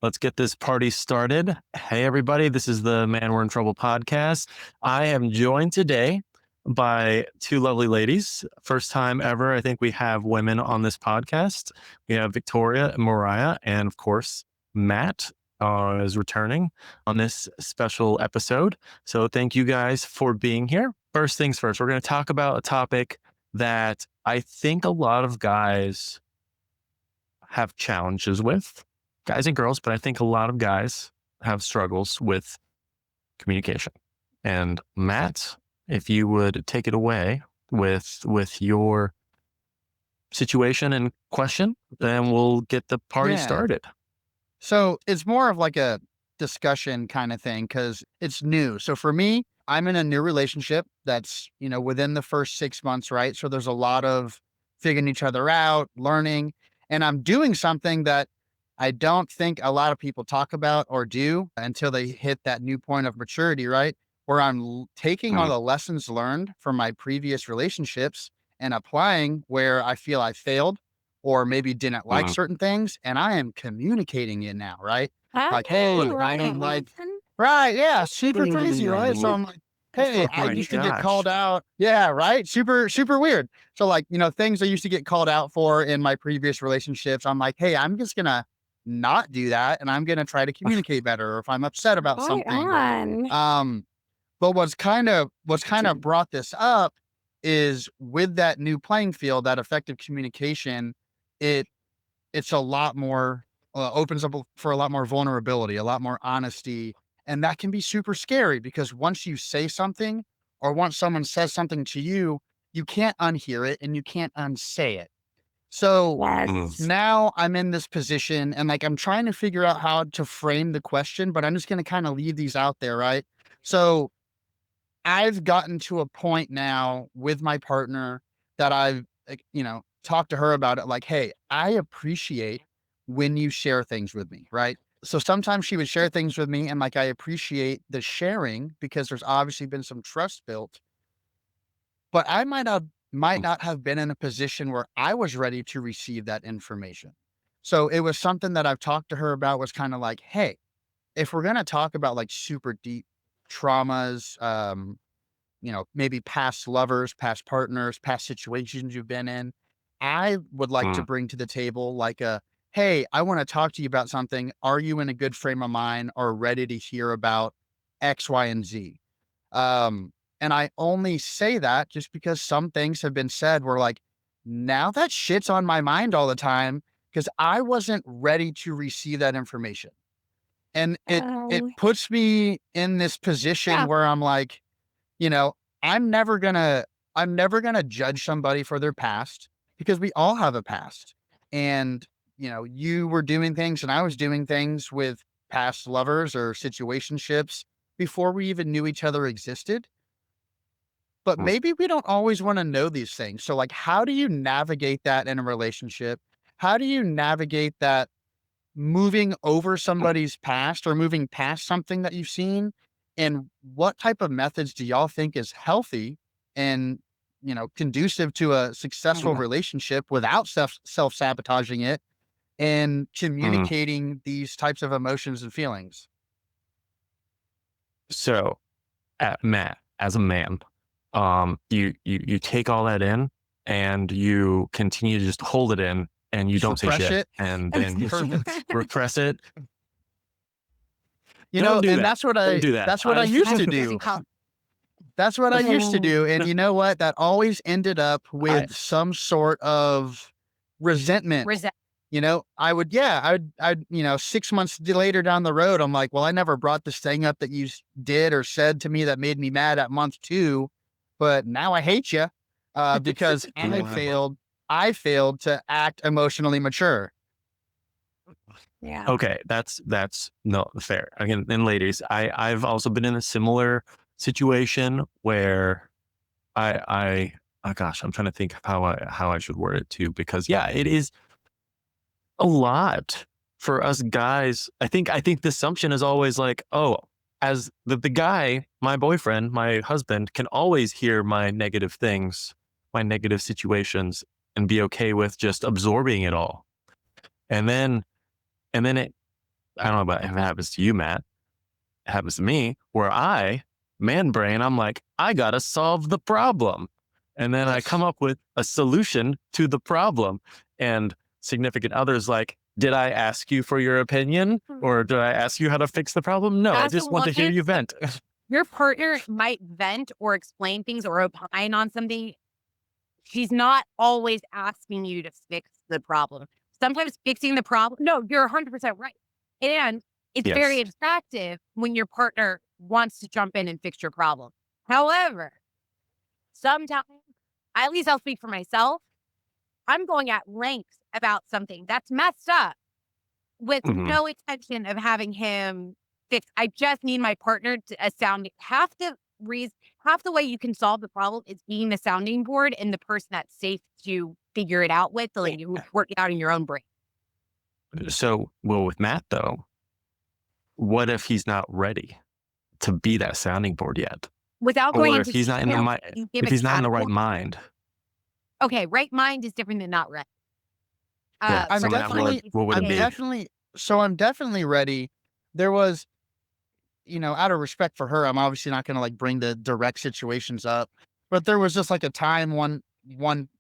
let's get this party started. Hey, everybody. This is the Man We're in Trouble podcast. I am joined today by two lovely ladies. First time ever, I think we have women on this podcast. We have Victoria and Mariah, and of course, Matt is returning on this special episode. So thank you guys for being here. First things first, we're going to talk about a topic that I think a lot of guys have challenges with, guys and girls, but I think a lot of guys have struggles with communication. And Matt, if you would take it away with your situation and question, then we'll get the party started. So it's more of like a discussion kind of thing because it's new. So for me, I'm in a new relationship that's, within the first 6 months, right? So there's a lot of figuring each other out, learning, and I'm doing something that I don't think a lot of people talk about or do until they hit that new point of maturity, right? Where I'm taking all the lessons learned from my previous relationships and applying where I feel I failed or maybe didn't like certain things. And I am communicating it now, right? Like, hey, I don't like, right. Yeah. Super crazy, right? So I'm like, hey, I used to get called out. Yeah. Right. Super, super weird. So like, things I used to get called out for in my previous relationships, I'm like, hey, I'm just going to not do that. And I'm going to try to communicate better. Or if I'm upset about something. But what's kind of brought this up is with that new playing field, that effective communication, it's a lot more, opens up for a lot more vulnerability, a lot more honesty. And that can be super scary because once you say something or once someone says something to you, you can't unhear it and you can't unsay it. So now I'm in this position and like, I'm trying to figure out how to frame the question, but I'm just going to kind of leave these out there. Right. So I've gotten to a point now with my partner that I've, talked to her about it. Like, hey, I appreciate when you share things with me. Right. So sometimes she would share things with me and like, I appreciate the sharing because there's obviously been some trust built, but I might not have been in a position where I was ready to receive that information. So it was something that I've talked to her about was kind of like, hey, if we're going to talk about like super deep traumas, maybe past lovers, past partners, past situations you've been in, I would like to bring to the table like hey, I want to talk to you about something. Are you in a good frame of mind or ready to hear about X, Y, and Z? And I only say that just because some things have been said where like, now that shit's on my mind all the time because I wasn't ready to receive that information. And it puts me in this position where I'm like, I'm never gonna judge somebody for their past because we all have a past. And, you were doing things and I was doing things with past lovers or situationships before we even knew each other existed. But maybe we don't always want to know these things. So like, how do you navigate that in a relationship? How do you navigate that moving over somebody's past or moving past something that you've seen? And what type of methods do y'all think is healthy and, conducive to a successful relationship without self-sabotaging it and communicating these types of emotions and feelings? So, Matt, as a man, you take all that in and you continue to just hold it in and you don't say shit and then you repress it. That's what I used to do. That's what I used to do. And you know what? That always ended up with some sort of resentment. I'd 6 months later down the road, I'm like, well, I never brought this thing up that you did or said to me that made me mad at month 2, but now I hate you because I failed to act emotionally mature. Yeah. Okay. That's no fair. Again, and ladies, I've also been in a similar situation where oh gosh, I'm trying to think how I should word it too, because it is a lot for us guys. I think the assumption is always like, oh, as the guy, my boyfriend, my husband can always hear my negative things, my negative situations, and be okay with just absorbing it all. And then I don't know about if it happens to you, Matt. It happens to me where man brain, I'm like, I got to solve the problem. And then I come Yes. up with a solution to the problem. And significant others like, did I ask you for your opinion or did I ask you how to fix the problem? No, I As a just want to hear woman, you vent. your partner might vent or explain things or opine on something. She's not always asking you to fix the problem. Sometimes fixing the problem, no, you're 100% right. And it's very Yes. attractive when your partner wants to jump in and fix your problem. However, sometimes, at least I'll speak for myself, I'm going at lengths about something that's messed up with Mhm. no intention of having him fix. I just need my partner to a sounding half the way you can solve the problem is being the sounding board and the person that's safe to figure it out with, so like you work it out in your own brain. So, well, with Matt though, what if he's not ready to be that sounding board yet? Without going Or if into he's not in the detail, mind, can you give if a he's not in the right category? mind. Okay, right mind is different than not right. Yeah. I'm So Right Matt, what, mind definitely is what would it I'm be? saying, definitely so I'm definitely ready. There was, out of respect for her, I'm obviously not gonna like bring the direct situations up. But there was just like a time one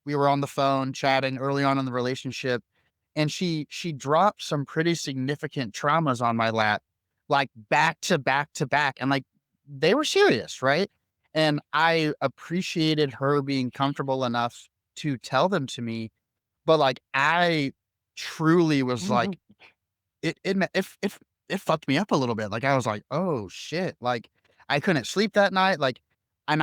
we were on the phone chatting early on in the relationship, and she dropped some pretty significant traumas on my lap, like back to back to back. And like they were serious, right? And I appreciated her being comfortable enough to tell them to me. But like I truly was like, it fucked me up a little bit. Like, I was like, "Oh, shit." Like, I couldn't sleep that night, like, and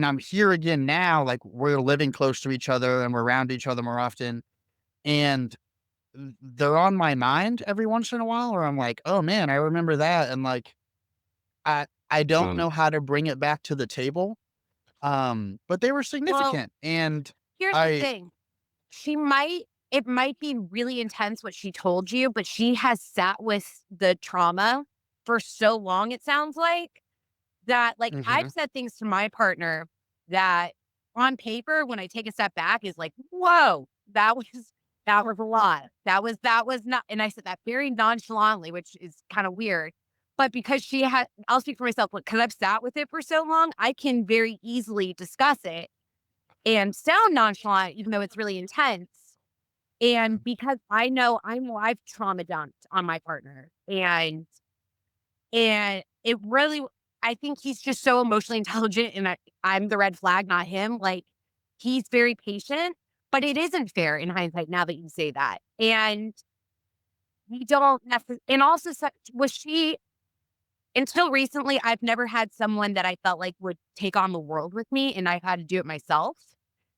I'm here again now, like, we're living close to each other and we're around each other more often, and they're on my mind every once in a while where I'm like, "Oh, man, I remember that," and, like, I don't Mm, know how to bring it back to the table, but they were well, significant, and here's the I thing. It might be really intense what she told you, but she has sat with the trauma for so long, it sounds like I've Mhm. said things to my partner that on paper, when I take a step back, is like, whoa, that was a lot. That was not, and I said that very nonchalantly, which is kind of weird. But because I'll speak for myself, because I've sat with it for so long, I can very easily discuss it and sound nonchalant, even though it's really intense. And because I've trauma dumped on my partner, and it really, I think he's just so emotionally intelligent, and I'm the red flag, not him. Like, he's very patient, but it isn't fair in hindsight now that you say that. And we don't necessarily, and also, was she, until recently, I've never had someone that I felt like would take on the world with me, and I've had to do it myself.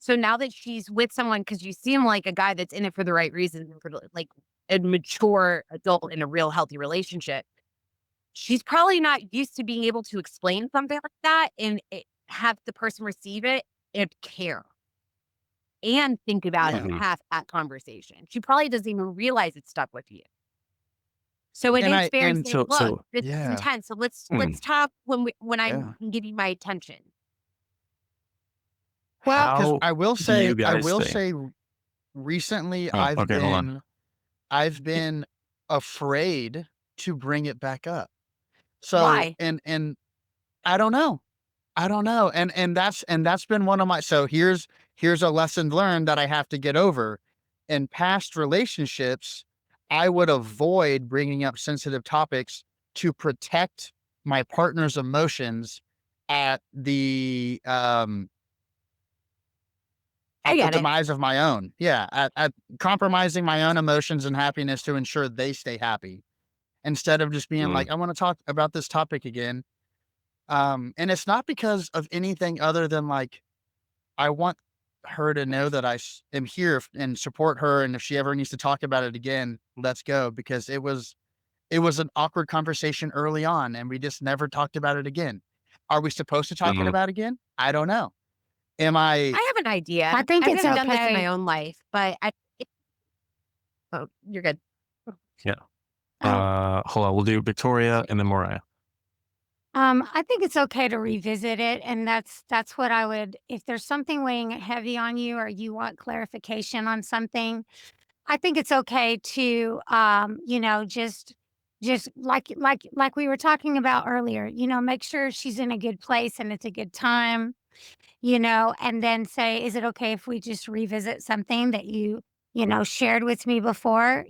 So now that she's with someone, because you seem like a guy that's in it for the right reasons, for like a mature adult in a real healthy relationship, she's probably not used to being able to explain something like that and have the person receive it and care and think about it Yeah, and mhm. have that conversation. She probably doesn't even realize it's stuck with you. So it and is I fair to and say, So, look, this is yeah, intense. So let's mm, talk when I yeah. can give you my attention. Well, because how do you I guys will think? say recently Oh, okay. Hold on. I've been afraid to bring it back up. So, Why? and I don't know. I don't know. And that's been one of my, so here's a lesson learned that I have to get over. In past relationships, I would avoid bringing up sensitive topics to protect my partner's emotions at I at the get it. demise of my own. Yeah, at compromising my own emotions and happiness to ensure they stay happy, instead of just being Mm, like, "I wanna talk about this topic again." And it's not because of anything other than, like, I want her to know that am here and support her, and if she ever needs to talk about it again, let's go, because it was an awkward conversation early on, and we just never talked about it again. Are we supposed to talk it mhm. about again? I don't know. Am I I have an idea. I think I've it's never done this in my okay. own life, but oh, you're good. Yeah. Um, Hold on. We'll do Victoria and then Mariah. I think it's okay to revisit it, and that's what I would. If there's something weighing heavy on you, or you want clarification on something, I think it's okay to, just just like we were talking about earlier, make sure she's in a good place and it's a good time, and then say, "Is it okay if we just revisit something that you shared with me before?"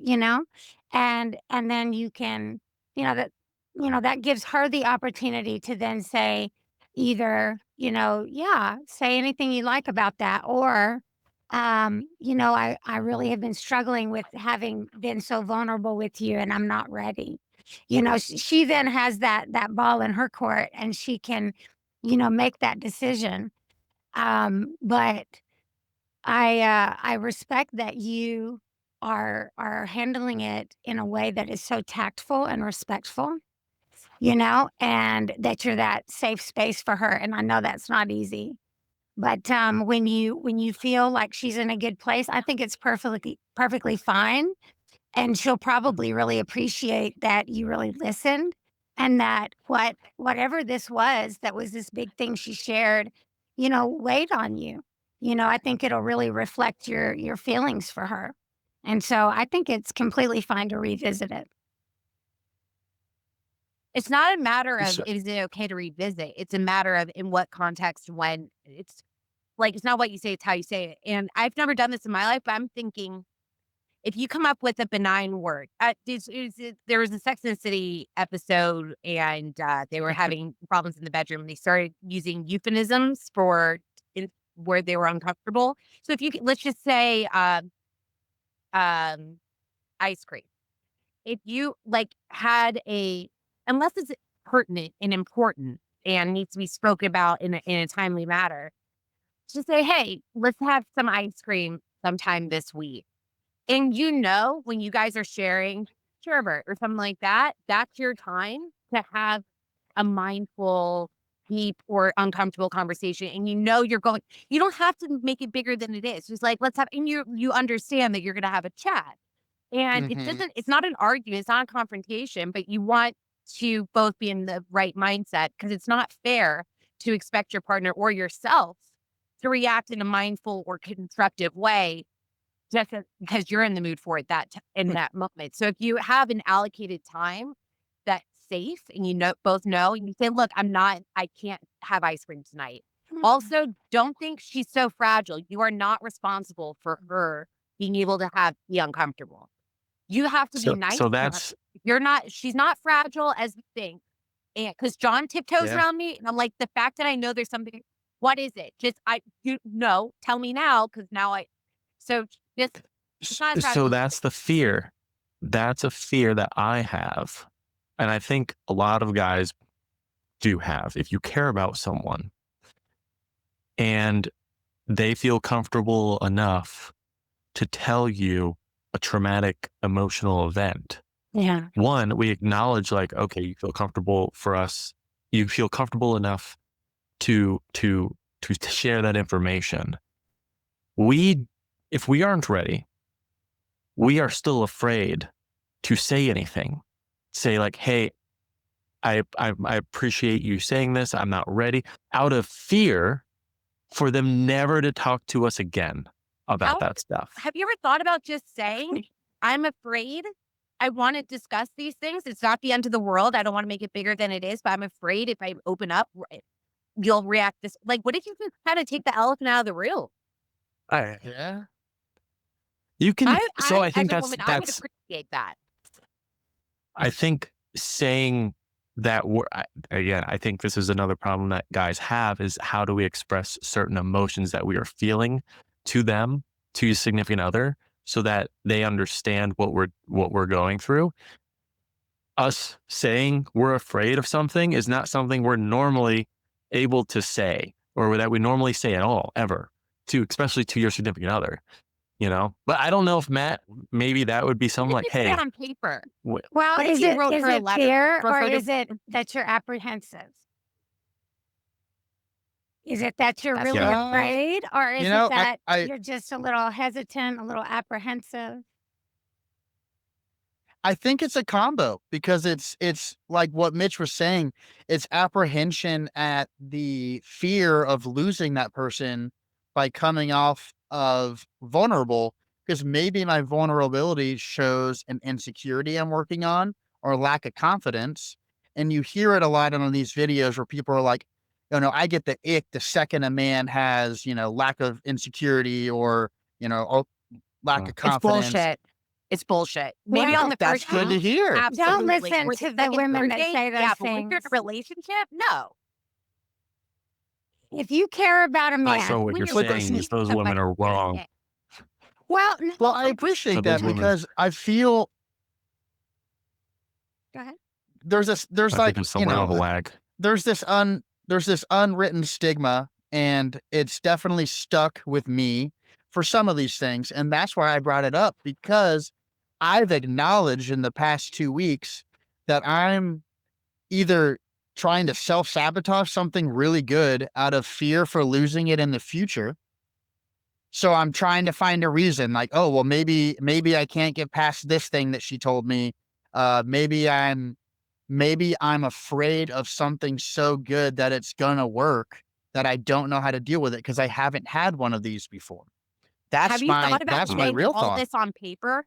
And then you can, that that gives her the opportunity to then say either, "Yeah, say anything you like about that," or, I really have been struggling with having been so vulnerable with you and I'm not ready." She then has that ball in her court and she can, make that decision. But I respect that you are handling it in a way that is so tactful and respectful, and that you're that safe space for her. And I know that's not easy. But when you feel like she's in a good place, I think it's perfectly fine. And she'll probably really appreciate that you really listened and that whatever this was that was this big thing she shared, weighed on you. I think it'll really reflect your feelings for her. And so I think it's completely fine to revisit it. It's not a matter of, So, is it okay to revisit? It's a matter of in what context, when. It's like, it's not what you say, it's how you say it. And I've never done this in my life, but I'm thinking, if you come up with a benign word, there was a Sex and the City episode, and they were having problems in the bedroom. And they started using euphemisms where they were uncomfortable. So if let's just say um, ice cream. If you had unless it's pertinent and important and needs to be spoken about in a timely manner, just say, "Hey, let's have some ice cream sometime this week." And when you guys are sharing sherbet or something like that, that's your time to have a mindful, deep, or uncomfortable conversation. And you don't have to make it bigger than it is. Just like, let's have, and you understand that you're going to have a chat. And Hmm. it's not an argument, it's not a confrontation, but you want to both be in the right mindset, because it's not fair to expect your partner or yourself to react in a mindful or constructive way just because you're in the mood for it in that moment. So if you have an allocated time that's safe and both know, and you say, "Look, I can't have ice cream tonight." Mhm. Also, don't think she's so fragile. You are not responsible for her being able to be uncomfortable. You have to be so, nice so to her. that's She's not fragile as you think. And because John tiptoes Yeah. around me, and I'm like, the fact that I know there's something, what is it? You know, tell me now, because so just, it's not as so fragile as you that's think. the fear. That's a fear that I have, and I think a lot of guys do have. If you care about someone and they feel comfortable enough to tell you a traumatic emotional event, Yeah. one, we acknowledge like, okay, you feel comfortable for us. You feel comfortable enough to share that information. We, if we aren't ready, we are still afraid to say anything. Say like, hey, I appreciate you saying this. I'm not ready, out of fear for them never to talk to us again about How that stuff. Have you ever thought about just saying, "I'm afraid. I want to discuss these things. It's not the end of the world. I don't want to make it bigger than it is, but I'm afraid if I open up, you'll react this." Like, what if you just kind of take the elephant out of the room? I, Yeah. you can. So I As think a woman, I would appreciate that. I think saying that again, I think this is another problem that guys have is how do we express certain emotions that we are feeling to them, to your significant other, so that they understand what we're going through. Us saying we're afraid of something is not something we're normally able to say or that we normally say at all, ever, to especially to your significant other, But I don't know if Matt, maybe that would be something What if like, you put it hey, on paper? wh- Well, What if is you it wrote is her a it letter fear for or her to is it that you're apprehensive? Is it that you're that's really fair. afraid or You is it know, that I you're just a little hesitant, a little apprehensive? I think it's a combo because it's like what Mitch was saying. It's apprehension at the fear of losing that person by coming off of vulnerable, because maybe my vulnerability shows an insecurity I'm working on, or lack of confidence. And you hear it a lot on these videos where people are like, I get the ick the second a man has, lack of insecurity or, lack of It's confidence. bullshit. It's bullshit. Maybe Well, on the That's first good to date, hear. Don't absolutely. listen Or to the second, women third that date, say those yeah, but when you're in things. a relationship, no. If you care about a man, So what When you're you're saying is those with women are somebody, wrong. yeah. well, Well, I So appreciate those that women, because I feel Go ahead. there's I think there's somewhat of a lag. there's this unwritten stigma, and it's definitely stuck with me for some of these things. And that's why I brought it up, because I've acknowledged in the past 2 weeks that I'm either trying to self-sabotage something really good out of fear for losing it in the future. So I'm trying to find a reason, like, oh, well, maybe I can't get past this thing that she told me. Maybe I'm afraid of something so good that it's gonna work that I don't know how to deal with it because I haven't had one of these before. Have you thought about That's my getting real all thought. this on paper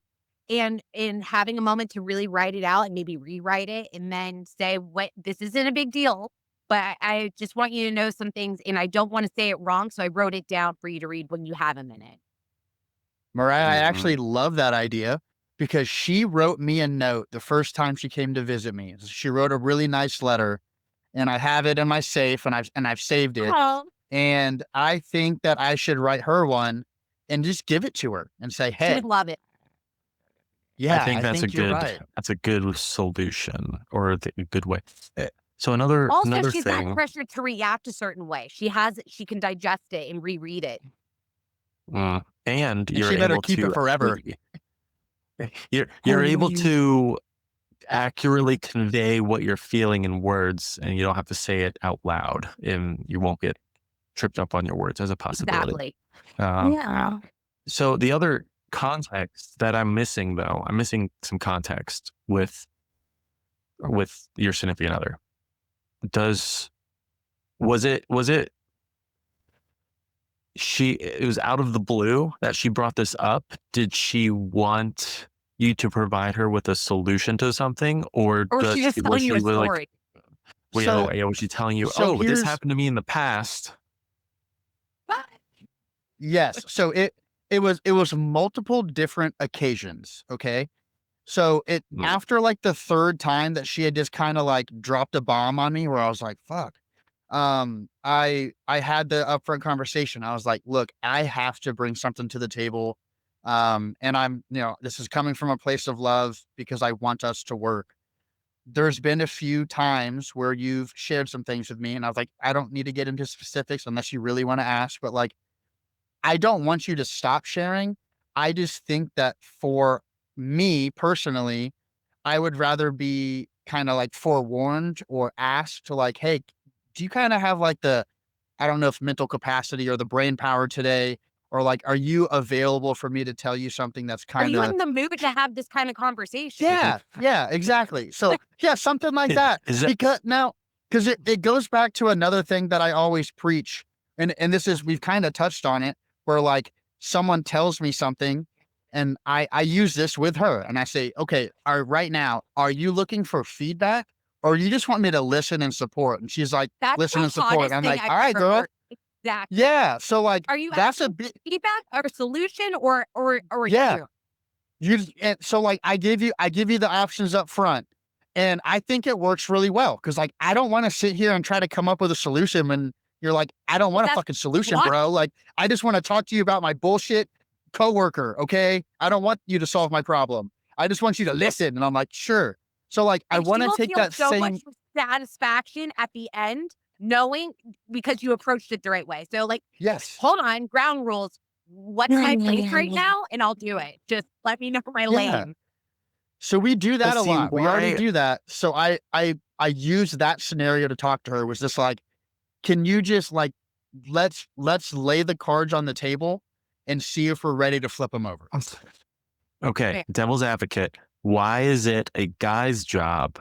and having a moment to really write it out and maybe rewrite it and then say, what, this isn't a big deal, but I just want you to know some things and I don't want to say it wrong. So I wrote it down for you to read when you have a minute. Mariah, I Mhm. actually love that idea because she wrote me a note the first time she came to visit me. She wrote a really nice letter, and I have it in my safe, and I've saved it. Oh, And I think that I should write her one and just give it to her and say, she "Hey, would love it. I yeah, think I that's a think you're right." good solution or a good way. So Also, another she's not thing, pressured to react a certain way. She can digest it and reread it. and And you're she better able keep it to forever. you're able to accurately convey what you're feeling in words, and you don't have to say it out loud, and you won't get tripped up on your words as a possibility. Exactly. Um, so the other context that I'm missing, though, I'm missing some context with your significant other. Was it it was out of the blue that she brought this up? Did she want you to provide her with a solution to something, or Or she's just was telling you she a really like, story. So, was she telling you, so oh, this here's happened to me in the past? yes. So it was multiple different occasions. Okay. So Mm, after like the third time that she had just kind of like dropped a bomb on me, where I was like, "Fuck," I had the upfront conversation. I was like, "Look, I have to bring something to the table, and this is coming from a place of love because I want us to work." There's been a few times where you've shared some things with me, and I was like, "I don't need to get into specifics unless you really want to ask, but like, I don't want you to stop sharing. I just think that for me personally, I would rather be kind of like forewarned or asked to like, hey, do you kind of have like I don't know if mental capacity or the brain power today, or like, are you available for me to tell you something that's Are kind you of, in the mood to have this kind of conversation? yeah, yeah, exactly. So yeah, something like that. is that Because it goes back to another thing that I always preach. And this is, we've kind of touched on it, where like someone tells me something and I use this with her and I say, okay, right now, are you looking for feedback or you just want me to listen and support? And she's like, That's listen the and support. hottest I'm thing like, I've all right, ever girl. heard. Exactly. Yeah. So like, Are you that's a asking bit, feedback or a solution or yeah. you? And so like I give you the options up front. And I think it works really well because like I don't want to sit here and try to come up with a solution when you're like, I don't want a That's fucking solution, what? bro. Like I just want to talk to you about my bullshit coworker. Okay. I don't want you to solve my problem. I just want you to listen. And I'm like, sure. So like I And want she to will take feel that so much same, satisfaction at the end, knowing because you approached it the right way. So like, yes. hold on, ground rules. What's my place right now? And I'll do it. Just let me know my Yeah. lane. So we do that a see lot. We already why? do that. So I use that scenario to talk to her, was just like, can you just like, let's lay the cards on the table and see if we're ready to flip them over. Okay, Okay. devil's advocate. Why is it a guy's job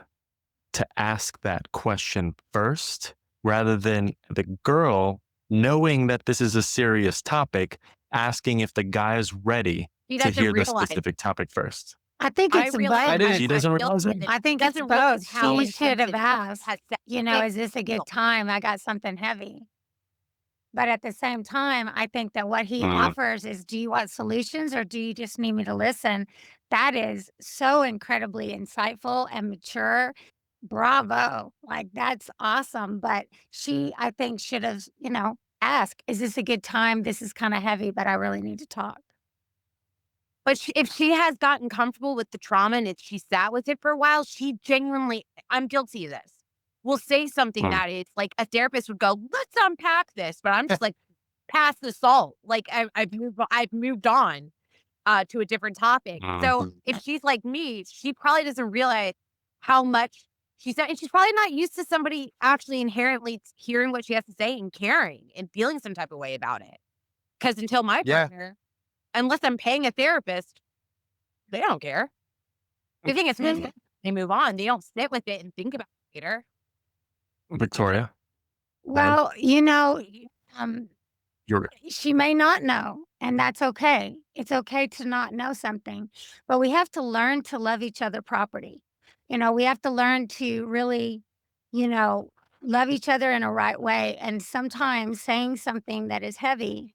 to ask that question first rather than the girl, knowing that this is a serious topic, asking if the guy is ready She to doesn't hear the realize. specific topic first? I think I it's realize I both. didn't- She doesn't realize it? I think it's doesn't realize both. how She should have intense it asked, has set is this a good time? I got something heavy. But at the same time, I think that what he Mm. offers is, do you want solutions or do you just need me to listen? That is so incredibly insightful and mature. Bravo. Like, that's awesome. But she, I think, should have, asked, is this a good time? This is kind of heavy, but I really need to talk. But if she has gotten comfortable with the trauma and she sat with it for a while, she genuinely, I'm guilty of this, will say something Mm. that is like a therapist would go, let's unpack this. But I'm just like, past the salt. Like I've moved on to a different topic. So Mm. if she's like me, she probably doesn't realize how much she said. And she's probably not used to somebody actually inherently hearing what she has to say and caring and feeling some type of way about it. Because until my Yeah. partner, unless I'm paying a therapist, they don't care. They think it's business. They move on. They don't sit with it and think about it later. Victoria, Well, um, you're she may not know, and that's okay. It's okay to not know something, but we have to learn to love each other properly. We have to learn to really, you know, love each other in a right way. And sometimes saying something that is heavy,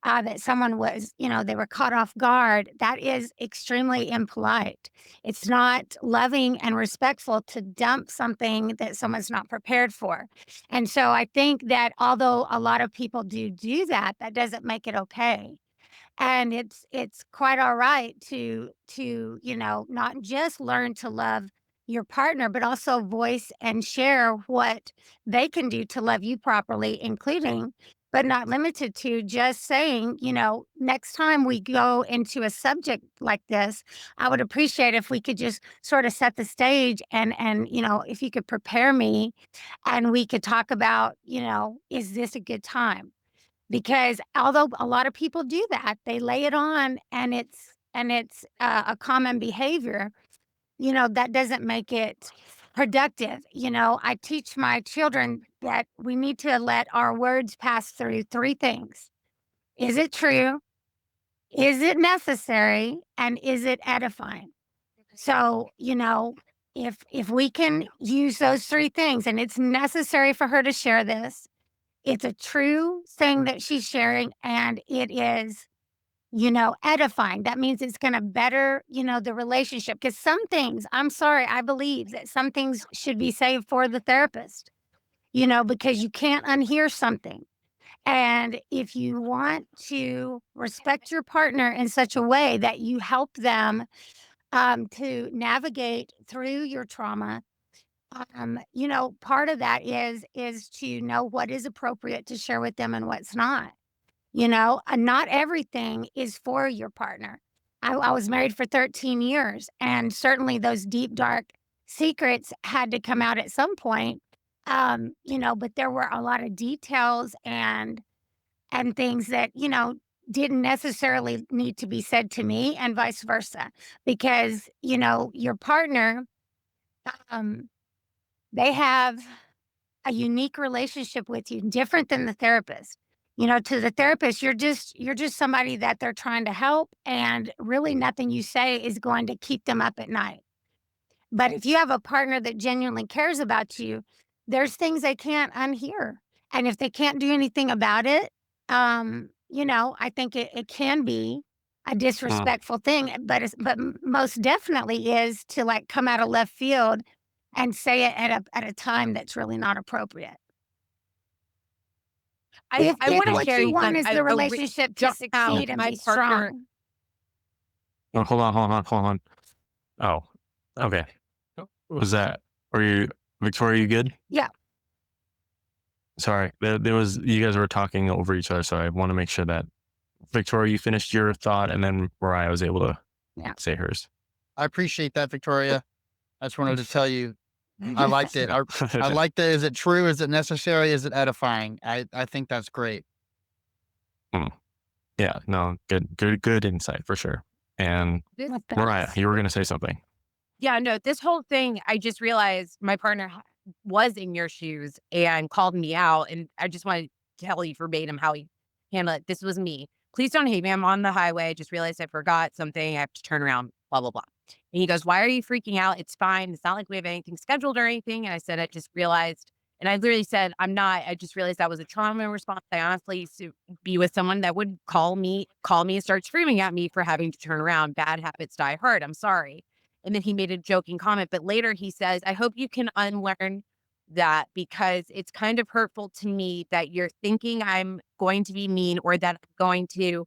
that someone was, they were caught off guard, that is extremely impolite. It's not loving and respectful to dump something that someone's not prepared for. And so I think that although a lot of people do that, that doesn't make it okay. And it's quite all right to not just learn to love your partner, but also voice and share what they can do to love you properly, including but not limited to just saying, next time we go into a subject like this, I would appreciate if we could just sort of set the stage and if you could prepare me and we could talk about, is this a good time? Because although a lot of people do that, they lay it on and it's a common behavior, that doesn't make it productive. I teach my children that we need to let our words pass through three things. Is it true? Is it necessary? And is it edifying? So, if we can use those three things and it's necessary for her to share this, it's a true thing that she's sharing and it is, edifying. That means it's going to better, the relationship. Because some things, I'm sorry, I believe that some things should be saved for the therapist, because you can't unhear something. And if you want to respect your partner in such a way that you help them to navigate through your trauma, part of that is to know what is appropriate to share with them and what's not. Not everything is for your partner. I was married for 13 years, and certainly those deep, dark secrets had to come out at some point. But there were a lot of details and things that, didn't necessarily need to be said to me and vice versa. Because, your partner, um, they have a unique relationship with you, different than the therapist. To the therapist, you're just somebody that they're trying to help, and really nothing you say is going to keep them up at night. But if you have a partner that genuinely cares about you, there's things they can't unhear. And if they can't do anything about it, I think it can be a mm. disrespectful thing, but most definitely is to like come out of left field and say it at a time that's really not appropriate. I If want to what share you you want is the a relationship to how succeed and my be partner. strong. Oh, hold on. Oh, okay. Was that? Are you Victoria? You good? Yeah. Sorry, there was you guys were talking over each other, so I want to make sure that Victoria, you finished your thought, and then Mariah was able to Yeah. say hers. I appreciate that, Victoria. I just wanted to tell you, I liked it. I liked it. Is it true? Is it necessary? Is it edifying? I think that's great. Yeah, no, good insight for sure. And Well, Mariah, thanks. you were going to say something. Yeah, no, this whole thing, I just realized my partner was in your shoes and called me out. And I just want to tell you verbatim how he handled it. This was me. Please don't hate me. I'm on the highway. I just realized I forgot something. I have to turn around, blah, blah, blah. And he goes, why are you freaking out? It's fine. It's not like we have anything scheduled or anything. And I said, I just realized, and I literally said, I'm not, I just realized that was a trauma response. I honestly used to be with someone that would call me and start screaming at me for having to turn around. Bad habits die hard. I'm sorry. And then he made a joking comment. But later he says, I hope you can unlearn that, because it's kind of hurtful to me that you're thinking I'm going to be mean or that I'm going to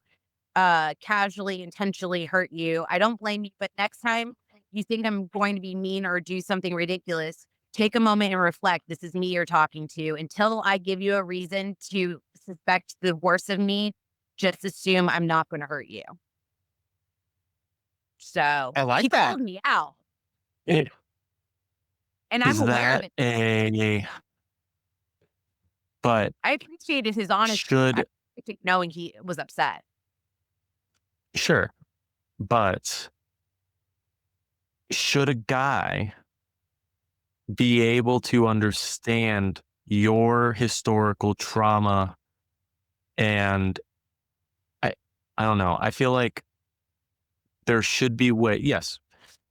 casually, intentionally hurt you. I don't blame you, but next time you think I'm going to be mean or do something ridiculous, take a moment and reflect. This is me you're talking to. Until I give you a reason to suspect the worst of me, just assume I'm not going to hurt you. So I like he that. called me out, Eh, and I'm Is aware of that it. but I appreciated his honesty. I should, appreciated knowing he was upset. sure, but should a guy be able to understand your historical trauma? And I, I don't know. I feel like there should be way. Yes,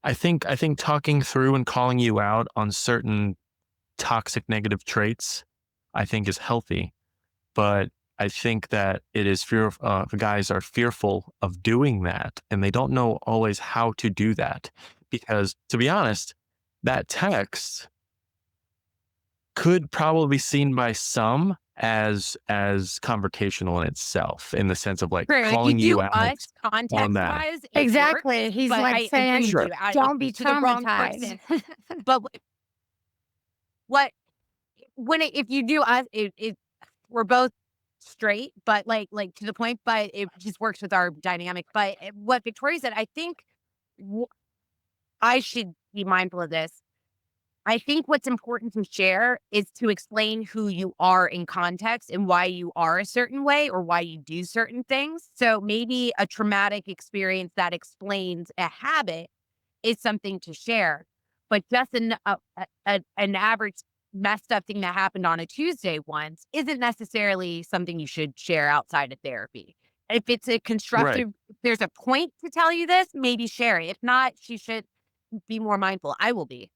I think talking through and calling you out on certain toxic negative traits, I think is healthy. But I think that it is guys are fearful of doing that, and they don't know always how to do that. Because to be honest, that text could probably be seen by some as confrontational in itself, in the sense of like True. If you calling do you out us on context that. wise, Exactly. He's but like I agree saying, with Sure. you. don't be To the wrong traumatized. person. But what when if you do us, we're both straight, but like to the point. But it just works with our dynamic. But what Victoria said, I think I should be mindful of this. I think what's important to share is to explain who you are in context and why you are a certain way or why you do certain things. So maybe a traumatic experience that explains a habit is something to share, but just an average messed up thing that happened on a Tuesday once isn't necessarily something you should share outside of therapy. If it's a Right. constructive, if there's a point to tell you this, maybe share it. If not, she should be more mindful. I will be.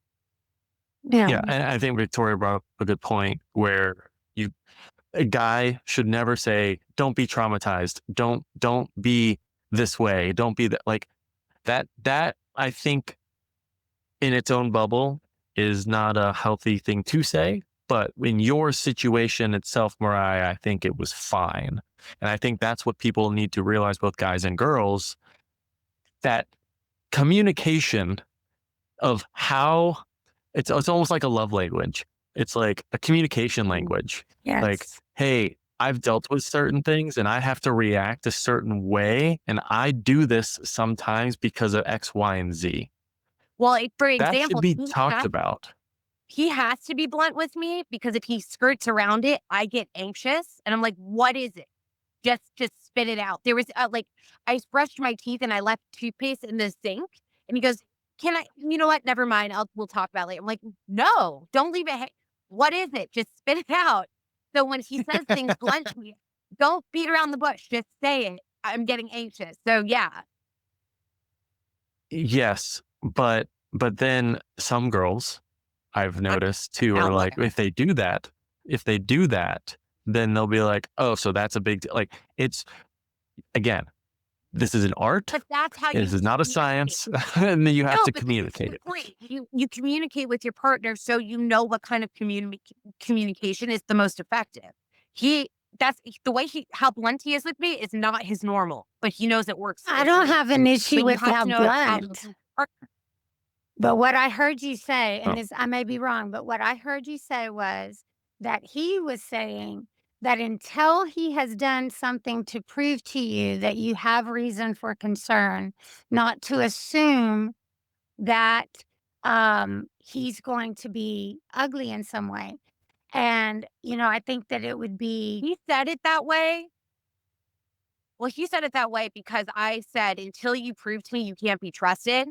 Yeah. Yeah. And I think Victoria brought up a good point where a guy should never say, don't be traumatized. Don't be this way. Don't be that. Like that I think in its own bubble is not a healthy thing to say. But in your situation itself, Mariah, I think it was fine. And I think that's what people need to realize, both guys and girls, that communication of how it's almost like a love language. It's like a communication language. Like, Yes. hey, I've dealt with certain things and I have to react a certain way. And I do this sometimes because of X, Y, and Z. Well, for That should example, be talked about. he has to be blunt with me, because if he skirts around it, I get anxious and I'm like, what is it? Just spit it out. There was like, I brushed my teeth and I left toothpaste in the sink, and he goes, can I, you know what? Never mind. We'll talk about it later. I'm like, no, don't leave it. What is it? Just spit it out. So when he says things bluntly, don't beat around the bush. Just say it. I'm getting anxious. So yeah. Yes. But then some girls I've noticed too are like, Outlier. if they do that, then they'll be like, oh, so that's a big deal. Like, it's, again, this is an art. But that's how you This is not a communicate. science. And then you have No, to but this is communicate the it. point. You communicate with your partner so you know what kind of communication is the most effective. That's the way how blunt he is with me is not his normal, but he knows it works. I with don't me. have an issue But you with have how to know how to blunt. listen to your partner. But what I heard you say, and Oh. this, I may be wrong, but what I heard you say was that he was saying that until he has done something to prove to you that you have reason for concern, not to assume that he's going to be ugly in some way. And, I think that it would be, He said it that way. Well, he said it that way because I said, until you prove to me you can't be trusted,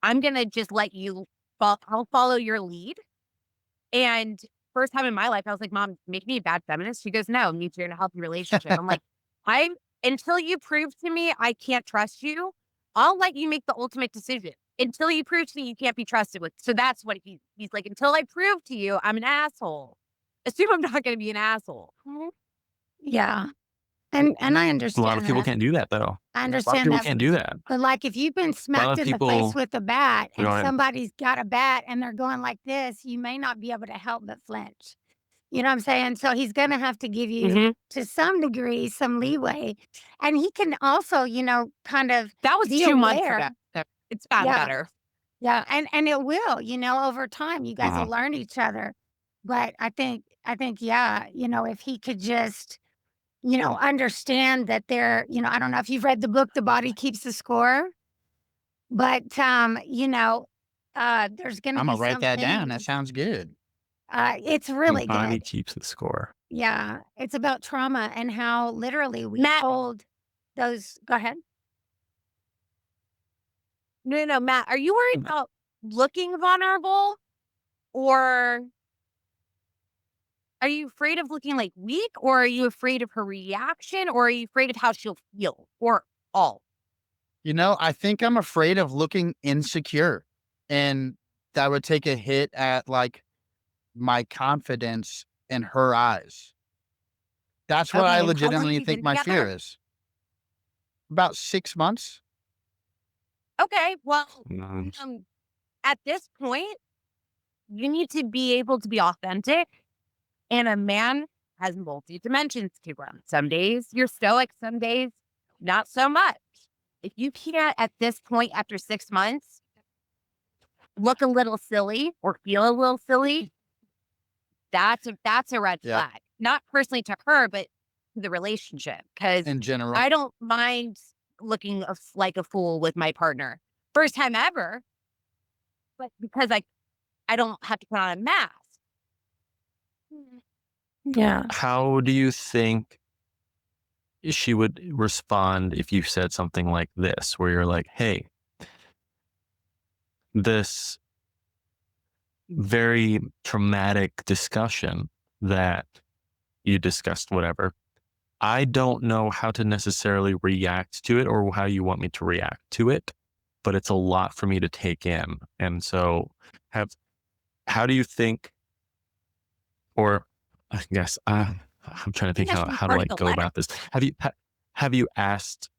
I'm going to just let you, I'll follow your lead. And first time in my life, I was like, Mom, make me a bad feminist. She goes, no, it means you're in a healthy relationship. I'm like, until you prove to me I can't trust you, I'll let you make the ultimate decision. until you prove to me you can't be trusted with. So that's what he's like, until I prove to you I'm an asshole. Assume I'm not going to be an asshole. Yeah. And I A lot of understand people that. can't do that though. I A lot of understand people that. can't do that. But like if you've been A lot smacked of in the face people. with a bat Go and ahead. somebody's got a bat and they're going like this, you may not be able to help but flinch. You know what I'm saying? So he's going to have to give you, Mhm. to some degree, some leeway. And he can also, kind of That was be 2 months aware. ago. It's gotten Yeah. better. Yeah. And it will, over time, you guys will Mhm. learn each other. But I think, yeah, if he could just, understand that I don't know if you've read the book, The Body Keeps the Score, but, there's going to I'm be gonna write some that down. That things. sounds good. It's The really body good. keeps the score. Yeah, it's about trauma and how literally we Matt, hold those. Go ahead. no, Matt, are you worried about looking vulnerable, or are you afraid of looking like weak, or are you afraid of her reaction, or are you afraid of how she'll feel, or all? I think I'm afraid of looking insecure, and that would take a hit at like my confidence in her eyes. That's what Okay, I and how long have legitimately you think been my fear together? is. About 6 months. Okay, well, Mm. at this point, you need to be able to be authentic, and a man has multi dimensions to him. Some days you're stoic, some days not so much. If you can't at this point after 6 months look a little silly or feel a little silly, that's a red Yeah. flag. Not personally to her, but to the relationship. Because In general. I don't mind looking like a fool with my partner. First time ever, but because I don't have to put on a mask. Yeah. How do you think she would respond if you said something like this, where you're like, hey, this very traumatic discussion that you discussed, whatever, I don't know how to necessarily react to it or how you want me to react to it, but it's a lot for me to take in. And so have how do you think, or I guess I'm trying to think That should be how to part of like the go letter. about this. Have you asked,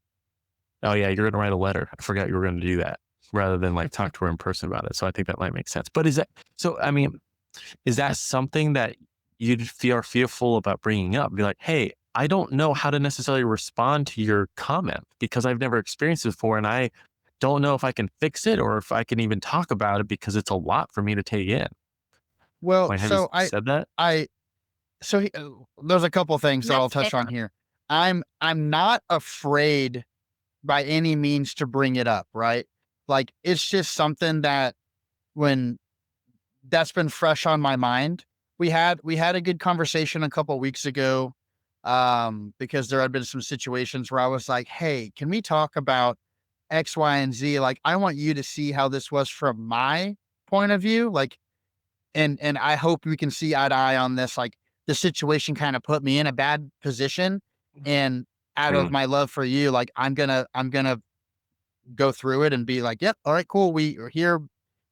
oh yeah, you're gonna write a letter. I forgot you were gonna do that rather than like talk to her in person about it. So I think that might make sense. But is that so? I mean, is that something that you'd feel fearful about bringing up? Be like, hey, I don't know how to necessarily respond to your comment because I've never experienced it before, and I don't know if I can fix it or if I can even talk about it because it's a lot for me to take in. Well, Like, have you so said that? I, so there's a couple things that I'll That's touch fair. on here. I'm not afraid by any means to bring it up, right? Like it's just something that when that's been fresh on my mind. We had a good conversation a couple weeks ago, because there had been some situations where I was like, "Hey, can we talk about X, Y, and Z? Like, I want you to see how this was from my point of view. Like, and I hope we can see eye to eye on this. Like, the situation kind of put me in a bad position, and out of Mm, my love for you, like, I'm gonna go through it and be like, yep, all right, cool. We are here,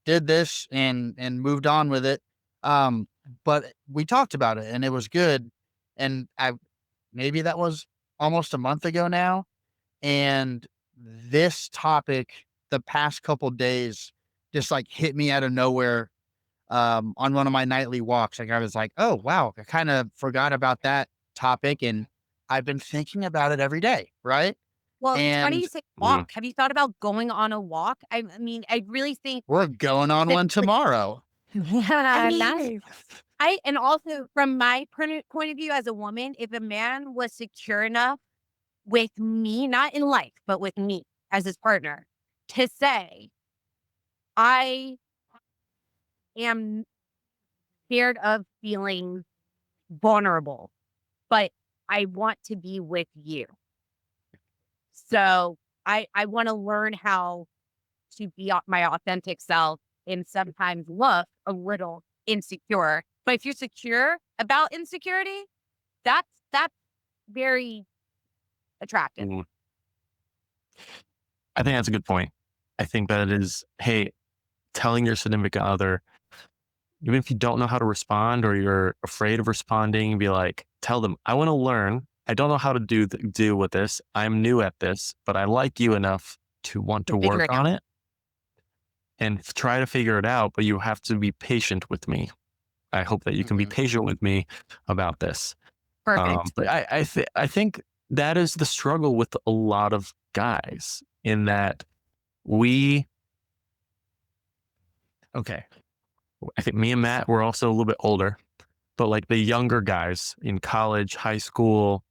did this and moved on with it. Um, but we talked about it and it was good. And I maybe that was almost a month ago now. And this topic, the past couple days, just like hit me out of nowhere, on one of my nightly walks. Like I was like, oh wow, I kind of forgot about that topic and I've been thinking about it every day, right? Well, it's funny And you say mm. walk. Have you thought about going on a walk? I mean, I really think we're going on that, one like, tomorrow. I Yeah, mean, nice. and also from my point of view as a woman, if a man was secure enough with me, not in life, but with me as his partner, to say, I am scared of feeling vulnerable, but I want to be with you. So I want to learn how to be my authentic self and sometimes look a little insecure. But if you're secure about insecurity, that's very attractive. Mm. I think that's a good point. I think that it is, hey, telling your significant other, even if you don't know how to respond or you're afraid of responding, be like, tell them, I want to learn. I don't know how to do with this. I'm new at this, but I like you enough to want to Figure work it on out. it and try to figure it out. But you have to be patient with me. I hope that you can be Mhm. patient with me about this. Perfect. But I think that is the struggle with a lot of guys in that we, okay, I think me and Matt, we're also a little bit older, but like the younger guys in college, high school,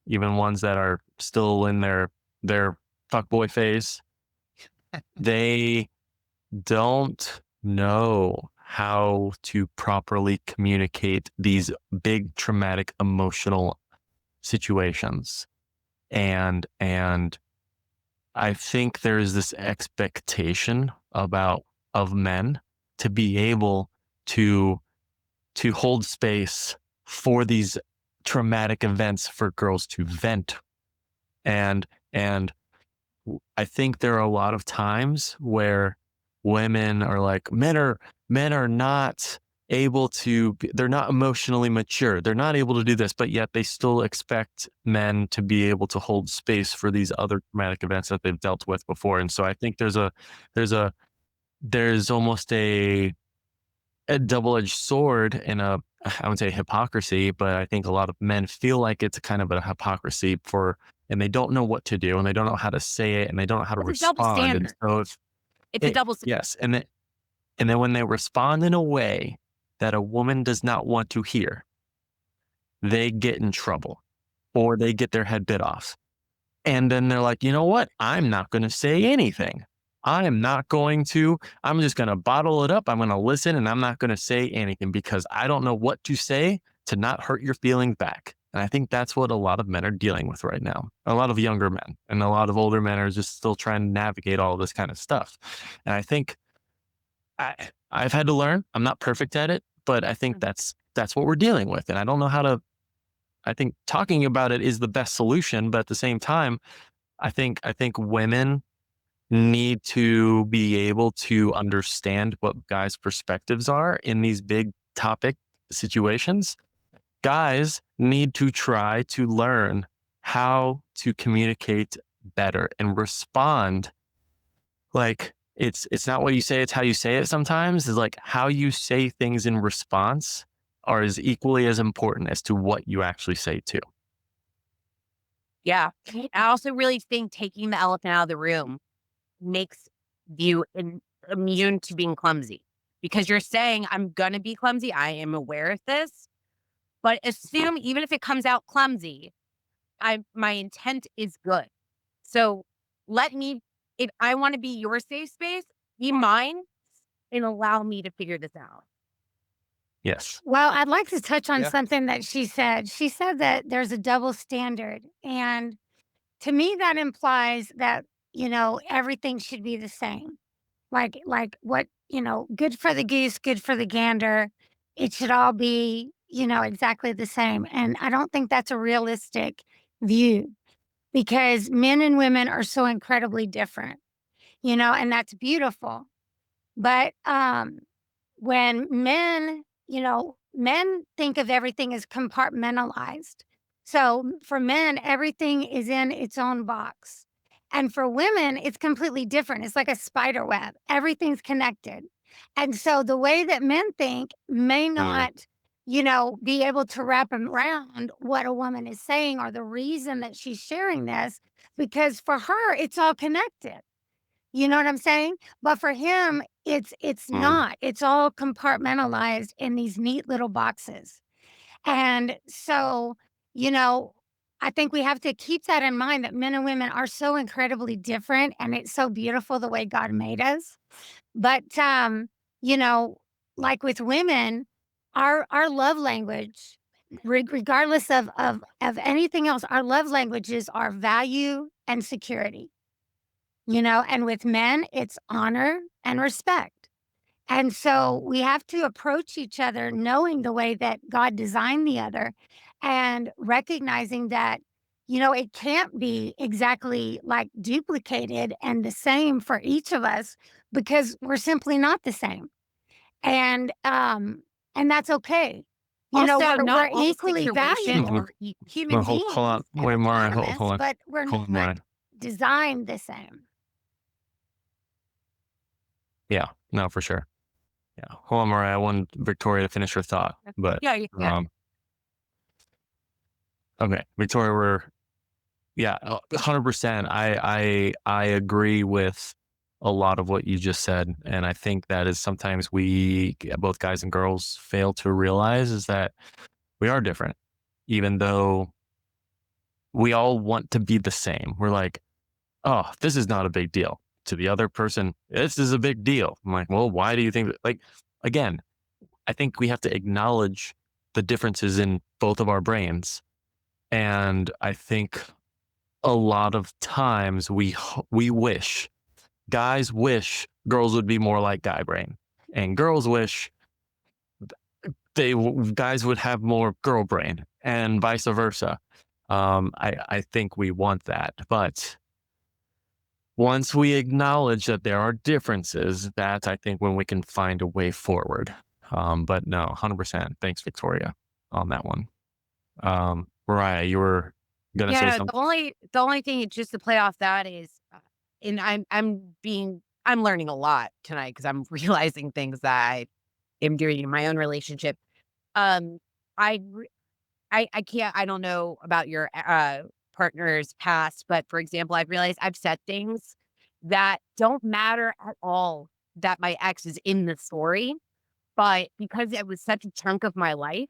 even ones that are still in their fuckboy phase, they don't know how to properly communicate these big traumatic emotional situations. And I think there's this expectation of men to be able to hold space for these traumatic events for girls to vent. And I think there are a lot of times where women are like, men are not able to they're not emotionally mature. They're not able to do this, but yet they still expect men to be able to hold space for these other traumatic events that they've dealt with before. And so I think there's a there's almost a double-edged sword in a, I would say hypocrisy, but I think a lot of men feel like it's kind of a hypocrisy and they don't know what to do and they don't know how to say it and they don't know how to It's a double respond. And standard. so if It's a it, double standard. yes. And then when they respond in a way that a woman does not want to hear, they get in trouble or they get their head bit off. And then they're like, you know what? I'm not going to say anything. I'm just going to bottle it up. I'm going to listen and I'm not going to say anything because I don't know what to say to not hurt your feelings back. And I think that's what a lot of men are dealing with right now. A lot of younger men and a lot of older men are just still trying to navigate all this kind of stuff. And I think I've had to learn. I'm not perfect at it, but I think that's what we're dealing with. And I don't know how to, I think talking about it is the best solution, but at the same time, I think women need to be able to understand what guys' perspectives are in these big topic situations. Guys need to try to learn how to communicate better and respond. Like it's not what you say, it's how you say it sometimes. Is like how you say things in response are as equally as important as to what you actually say too. Yeah. I also really think taking the elephant out of the room makes you immune to being clumsy because you're saying, I'm going to be clumsy. I am aware of this, but assume even if it comes out clumsy, my intent is good. So let me, if I want to be your safe space, be mine and allow me to figure this out. Yes. Well, I'd like to touch on Yeah. something that she said. She said that there's a double standard. And to me, that implies that, everything should be the same. Like what, good for the goose, good for the gander. It should all be, exactly the same. And I don't think that's a realistic view because men and women are so incredibly different, and that's beautiful. But when men think of everything as compartmentalized. So for men, everything is in its own box. And for women, it's completely different. It's like a spider web. Everything's connected. And so the way that men think may Mm, not, be able to wrap around what a woman is saying or the reason that she's sharing this, because for her, it's all connected. You know what I'm saying? But for him, it's mm, not. It's all compartmentalized in these neat little boxes. And so, you know, I think we have to keep that in mind that men and women are so incredibly different and it's so beautiful the way God made us. But you know, like with women, our love language, regardless of anything else, our love languages are value and security. And with men, it's honor and respect. And so we have to approach each other knowing the way that God designed the other and recognizing that, it can't be exactly like duplicated and the same for each of us because we're simply not the same. And that's okay. Also, We're not all equally situations valuable are human Well, hold beings. on. Wait, and Mariah, hold autonomous, on. but we're Hold on, not Mariah. designed the same. Yeah, no, for sure. Yeah. Hold on, Mariah. I want Victoria to finish her thought, but Yeah. okay, Victoria, 100%. I agree with a lot of what you just said, and I think that is sometimes we, both guys and girls, fail to realize is that we are different, even though we all want to be the same. We're like, oh, this is not a big deal. To the other person, this is a big deal. I'm like, well, why do you think that? Like, again, I think we have to acknowledge the differences in both of our brains. And I think a lot of times we wish, guys wish girls would be more like guy brain, and girls wish guys would have more girl brain, and vice versa. I think we want that, but once we acknowledge that there are differences, that's, I think, when we can find a way forward. But no, 100%. Thanks, Victoria, on that one. Mariah, you were gonna say Yeah, something. the only thing just to play off that is, and I'm learning a lot tonight because I'm realizing things that I am doing in my own relationship. Um, I re- I can't. I don't know about your partner's past, but for example, I've realized I've said things that don't matter at all that my ex is in the story, but because it was such a chunk of my life,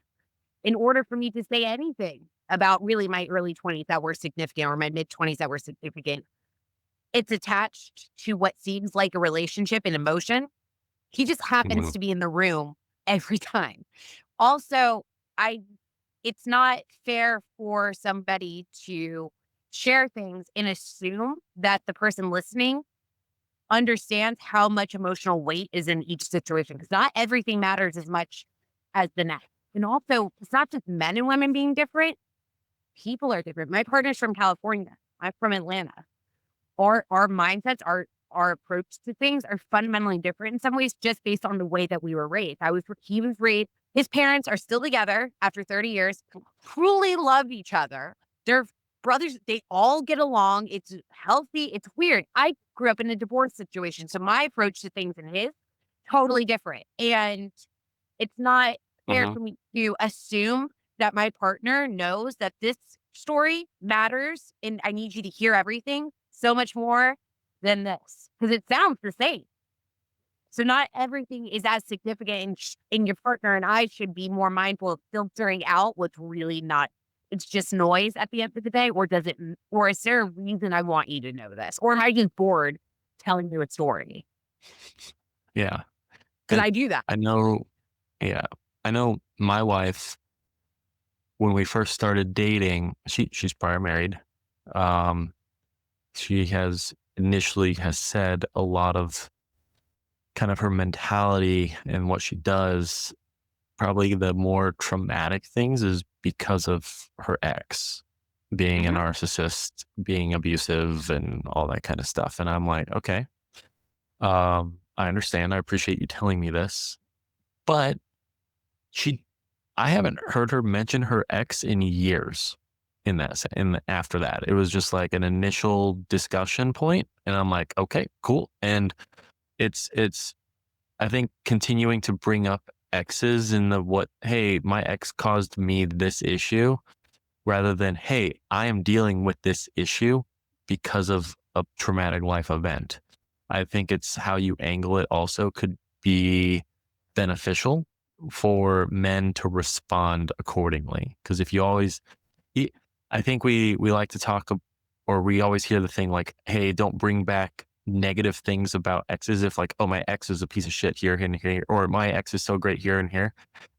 in order for me to say anything about really my early 20s that were significant or my mid 20s that were significant, it's attached to what seems like a relationship and emotion. He just happens Mhm. to be in the room every time. Also, I it's not fair for somebody to share things and assume that the person listening understands how much emotional weight is in each situation because not everything matters as much as the next. And also, it's not just men and women being different, people are different. My partner's from California. I'm from Atlanta. Our mindsets, our approach to things are fundamentally different in some ways just based on the way that we were raised. He was raised, his parents are still together after 30 years, truly love each other. They're brothers, they all get along. It's healthy. It's weird. I grew up in a divorce situation, so my approach to things and his totally different. And it's not fair Mhm. for me to assume that my partner knows that this story matters and I need you to hear everything so much more than this because it sounds the same. So not everything is as significant, and your partner and I should be more mindful of filtering out what's really not. It's just noise at the end of the day, or or is there a reason I want you to know this, or am I just bored telling you a story? Yeah. Because And I do that. I know, yeah, I know my wife, when we first started dating, she's prior married. Um, she has initially has said a lot of kind of her mentality and what she does. Probably the more traumatic things is because of her ex being a Mhm. narcissist, being abusive, and all that kind of stuff. And I'm like, okay, I understand. I appreciate you telling me this, but she, I haven't heard her mention her ex in years. After that, it was just like an initial discussion point, and I'm like, okay, cool. And it's I think continuing to bring up exes in the what, hey, my ex caused me this issue, rather than, hey, I am dealing with this issue because of a traumatic life event. I think it's how you angle it also could be beneficial for men to respond accordingly. Because if you always, y- I think we like to talk, or we always hear the thing like, hey, don't bring back negative things about exes. If like, oh, my ex is a piece of shit here and here, or my ex is so great here and here.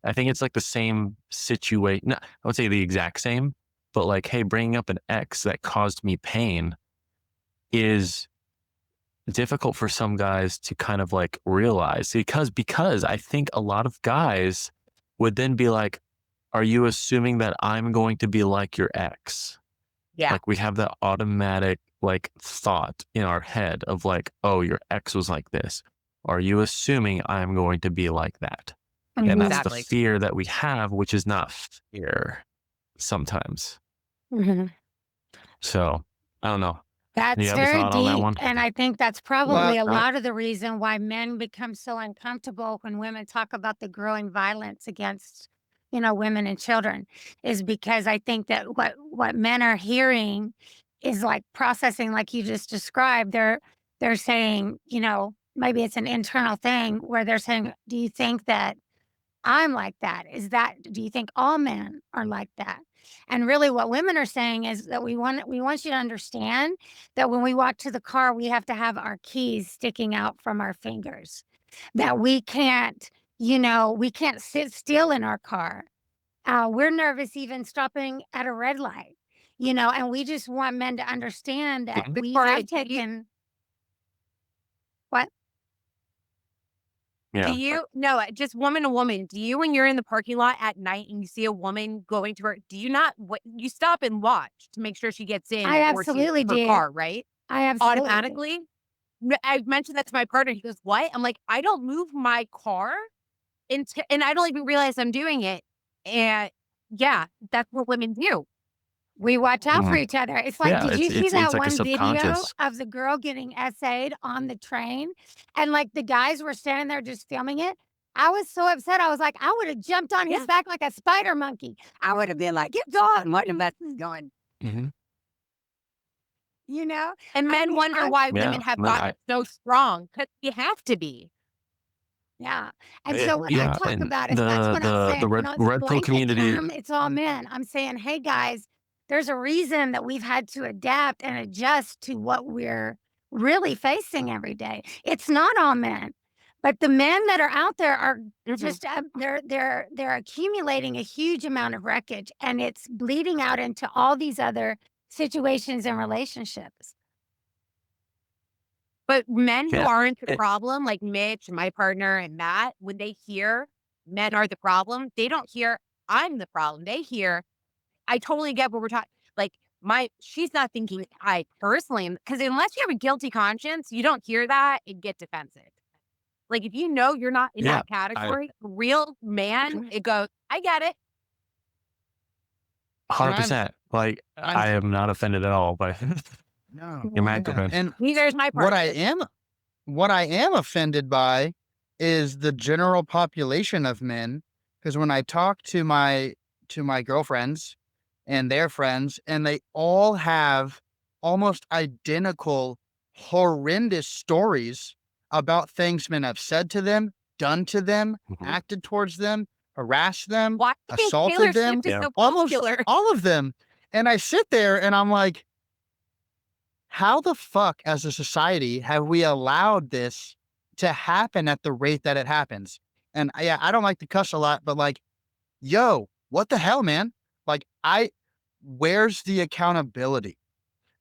I think it's like the same situation. No, I would say the exact same, but like, hey, bringing up an ex that caused me pain is difficult for some guys to kind of like realize, because I think a lot of guys would then be like, are you assuming that I'm going to be like your ex? Yeah. Like we have that automatic like thought in our head of like, oh, your ex was like this. Are you assuming I'm going to be like that? And that's the Exactly. fear that we have, which is not fear sometimes. Mhm. So I don't know. You That's have a very thought on that deep, one? and I think that's Well, probably a lot of the reason why men become so uncomfortable when women talk about the growing violence against, women and children, is because I think that what men are hearing is like processing like you just described. They're saying, maybe it's an internal thing where they're saying, "Do you think that I'm like that? Do you think all men are like that?" And really what women are saying is that we want you to understand that when we walk to the car, we have to have our keys sticking out from our fingers. That we can't sit still in our car. We're nervous even stopping at a red light, and we just want men to understand that Mhm. we Victoria, have taken what? do Yeah. you no, just woman to woman, do you, when you're in the parking lot at night and you see a woman going to her, do you not you stop and watch to make sure she gets in I or to absolutely her do. car, right? I absolutely do. Automatically? I mentioned that to my partner. He goes, "What?" I'm like, "I don't move my car and I don't even realize I'm doing it." And yeah, that's what women do. We watch out for Mhm. each other. It's like, Yeah. did you see It's that like a one video subconscious. of the girl getting essayed on the train? And like the guys were standing there just filming it. I was so upset. I was like, I would have jumped on his Yeah. back like a spider monkey. I would have been like, get on, what the mess is going? Mhm. You know? And I men mean, wonder why Yeah. women have No, gotten so strong because we have to be. yeah. And so when I yeah. talk And about it, that's when I'm the saying, it's a red pill blanket community. term. It's all men. I'm saying, hey guys, there's a reason that we've had to adapt and adjust to what we're really facing every day. It's not all men, but the men that are out there are just they're accumulating a huge amount of wreckage, and it's bleeding out into all these other situations and relationships. But men who Yeah. aren't the It, problem, like Mitch, my partner, and Matt, when they hear men are the problem, they don't hear I'm the problem. They hear I totally get what we're talking. Like she's not thinking I personally, because unless you have a guilty conscience, you don't hear that and get defensive. Like if you know you're not in yeah. that I category, real man, it goes, I get it. and I've 100%. Like I'm I am not offended at all by no, your Matt. Go yeah, ahead. and Neither is my what I partner. am what I am offended by is the general population of men. Because when I talk to my girlfriends and their friends, and they all have almost identical, horrendous stories about things men have said to them, done to them, Mhm. acted towards them, harassed them, Why do you think Taylor assaulted them, Swift is Yeah. so almost popular? all of them. And I sit there and I'm like, how the fuck as a society have we allowed this to happen at the rate that it happens? And yeah, I don't like to cuss a lot, but like, yo, what the hell, man? Like, where's the accountability?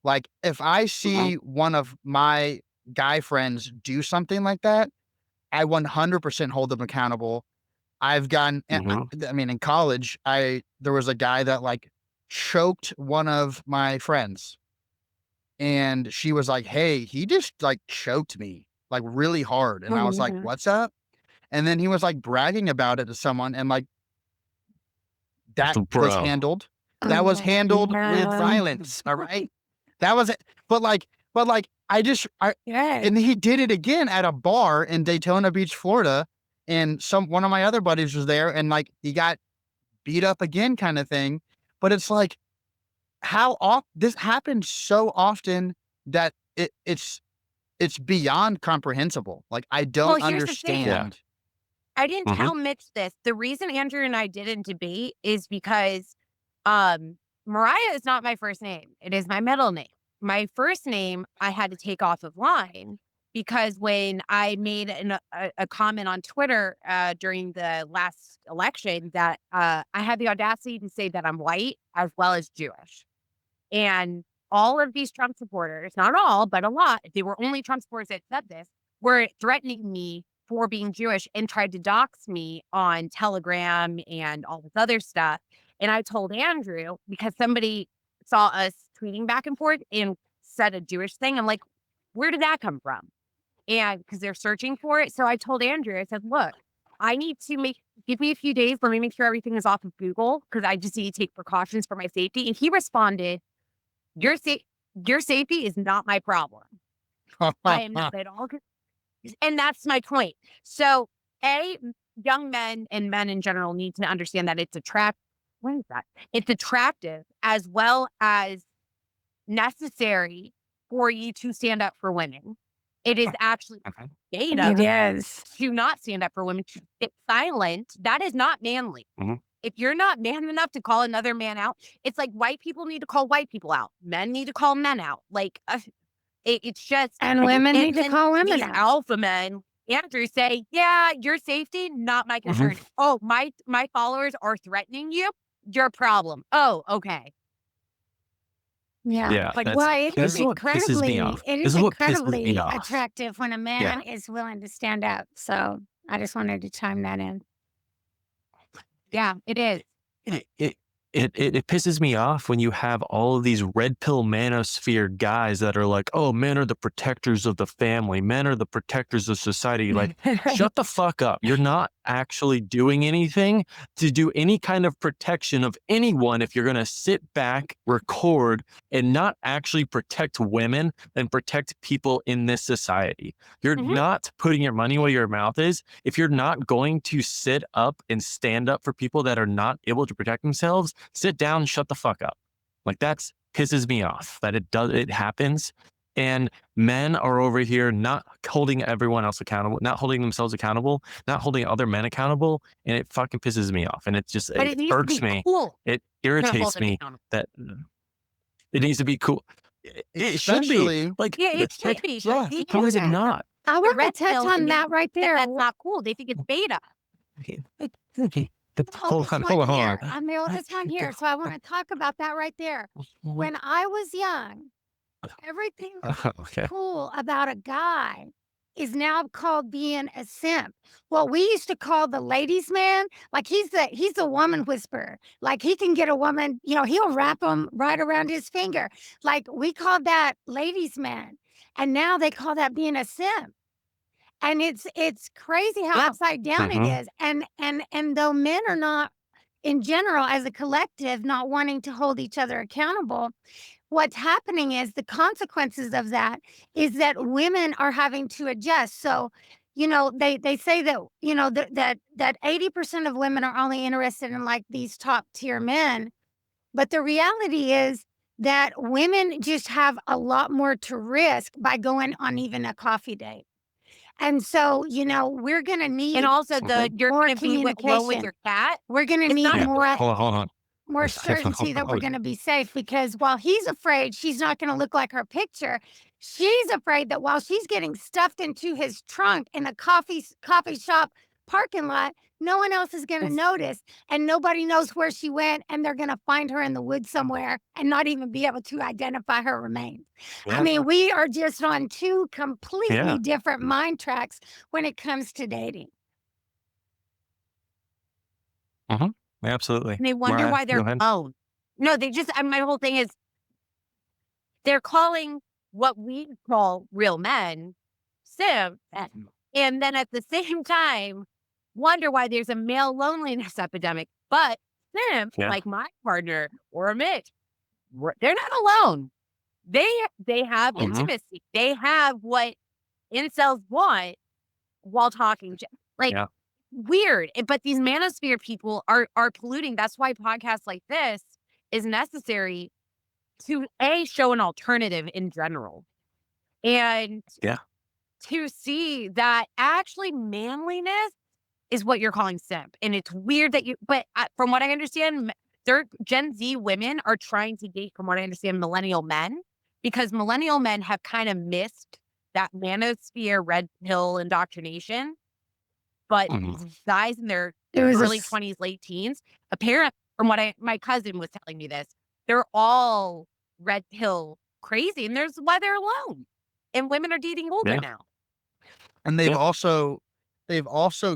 Like, if I see one of my guy friends do something like that, I 100% hold them accountable. I've gotten, Mhm. I mean, in college, there was a guy that like choked one of my friends, and she was like, "Hey, he just like choked me like really hard." And I was like, "What's up?" And then he was like bragging about it to someone, and like that was Bro. handled. That was Oh, handled with no. violence. All right. That was it. But like Yes. and he did it again at a bar in Daytona Beach, Florida. And one of my other buddies was there, and like he got beat up again, kind of thing. But it's like, how oft this happens so often that it's beyond comprehensible. Like, I Well, don't here's the thing. Yeah. understand. I didn't Mhm. tell Mitch this. The reason Andrew and I didn't debate is because Mariah is not my first name. It is my middle name. My first name I had to take off of line because when I made a comment on Twitter during the last election that I had the audacity to say that I'm white as well as Jewish. And all of these Trump supporters, not all, but a lot, they were only Trump supporters that said this, were threatening me for being Jewish and tried to dox me on Telegram and all this other stuff. And I told Andrew, because somebody saw us tweeting back and forth and said a Jewish thing. I'm like, where did that come from? And because they're searching for it. So I told Andrew, I said, look, I need to give me a few days. Let me make sure everything is off of Google because I just need to take precautions for my safety. And he responded, your safety is not my problem. I am not at all. And that's my point. So young men and men in general need to understand that it's what is that? It's attractive as well as necessary for you to stand up for women. It is actually beta It is. to not stand up for women. It's silent. That is not manly. If you're not man enough to call another man out, it's like white people need to call white people out. Men need to call men out. Like it's just, And women need to call women these out. alpha men, Andrew, say, yeah, your safety, not my concern. Oh, my followers are threatening you. Your problem. Oh, okay. Yeah. But Well, it this is is what pisses me incredibly, off. it This is is what pisses incredibly me off. attractive when a man is willing to stand up. So I just wanted to chime that in. Yeah, it is. It pisses me off when you have all of these red pill manosphere guys that are like, oh, men are the protectors of the family. Men are the protectors of society. Like, shut the fuck up. You're not actually doing anything to do any kind of protection of anyone if you're going to sit back, record, and not actually protect women and protect people in this society. You're not putting your money where your mouth is. If you're not going to sit up and stand up for people that are not able to protect themselves, sit down and shut the fuck up. Like, that's pisses me off that it happens. And men are over here not holding everyone else accountable, not holding themselves accountable, not holding other men accountable. And it fucking pisses me off. And it just, But it needs to irks be me. cool It to irritates hold them me accountable. that it needs to be cool. It should be. Especially, Like, Yeah, it should be. yeah. how is it not? I The want to red touch pill on and that right there. That's not cool. They think it's beta. Hold on. I'm the oldest one here, so I want to talk about that right there. When I was young, everything Okay. cool about a guy is now called being a simp. What we used to call the ladies' man, like he's the woman whisperer. Like he can get a woman, he'll wrap them right around his finger. Like we called that ladies' man, and now they call that being a simp. And it's crazy how upside down it is. And though men are not, in general, as a collective, not wanting to hold each other accountable, what's happening is the consequences of that is that women are having to adjust. So, they say that, that 80% of women are only interested in like these top tier men. But the reality is that women just have a lot more to risk by going on even a coffee date. And so, we're going to need And also you're more going to be alone with communication. your cat. We're going to It's need not- Hold on. more certainty that we're going to be safe, because while he's afraid she's not going to look like her picture, she's afraid that while she's getting stuffed into his trunk in a coffee shop parking lot, no one else is going to notice, and nobody knows where she went, and they're going to find her in the woods somewhere and not even be able to identify her remains. Yeah. I mean, we are just on two completely Yeah. different mind tracks when it comes to dating. Absolutely. And they wonder Mariah, why they're go ahead. alone. No, they just, my whole thing is they're calling what we call real men simps. And then at the same time, wonder why there's a male loneliness epidemic. But simps, like my partner or Mitch, they're not alone. They have intimacy. They have what incels want while talking. Weird. But these manosphere people are polluting. That's why podcasts like this is necessary to show an alternative in general. And to see that actually manliness is what you're calling simp. And it's weird that but from what I understand, Gen Z women are trying to date, from what I understand, millennial men, because millennial men have kind of missed that manosphere red pill indoctrination. But guys in their early 20s, late teens, apparently, from what my cousin was telling me this, they're all red pill crazy, and there's why they're alone. And women are dating older now. And they've also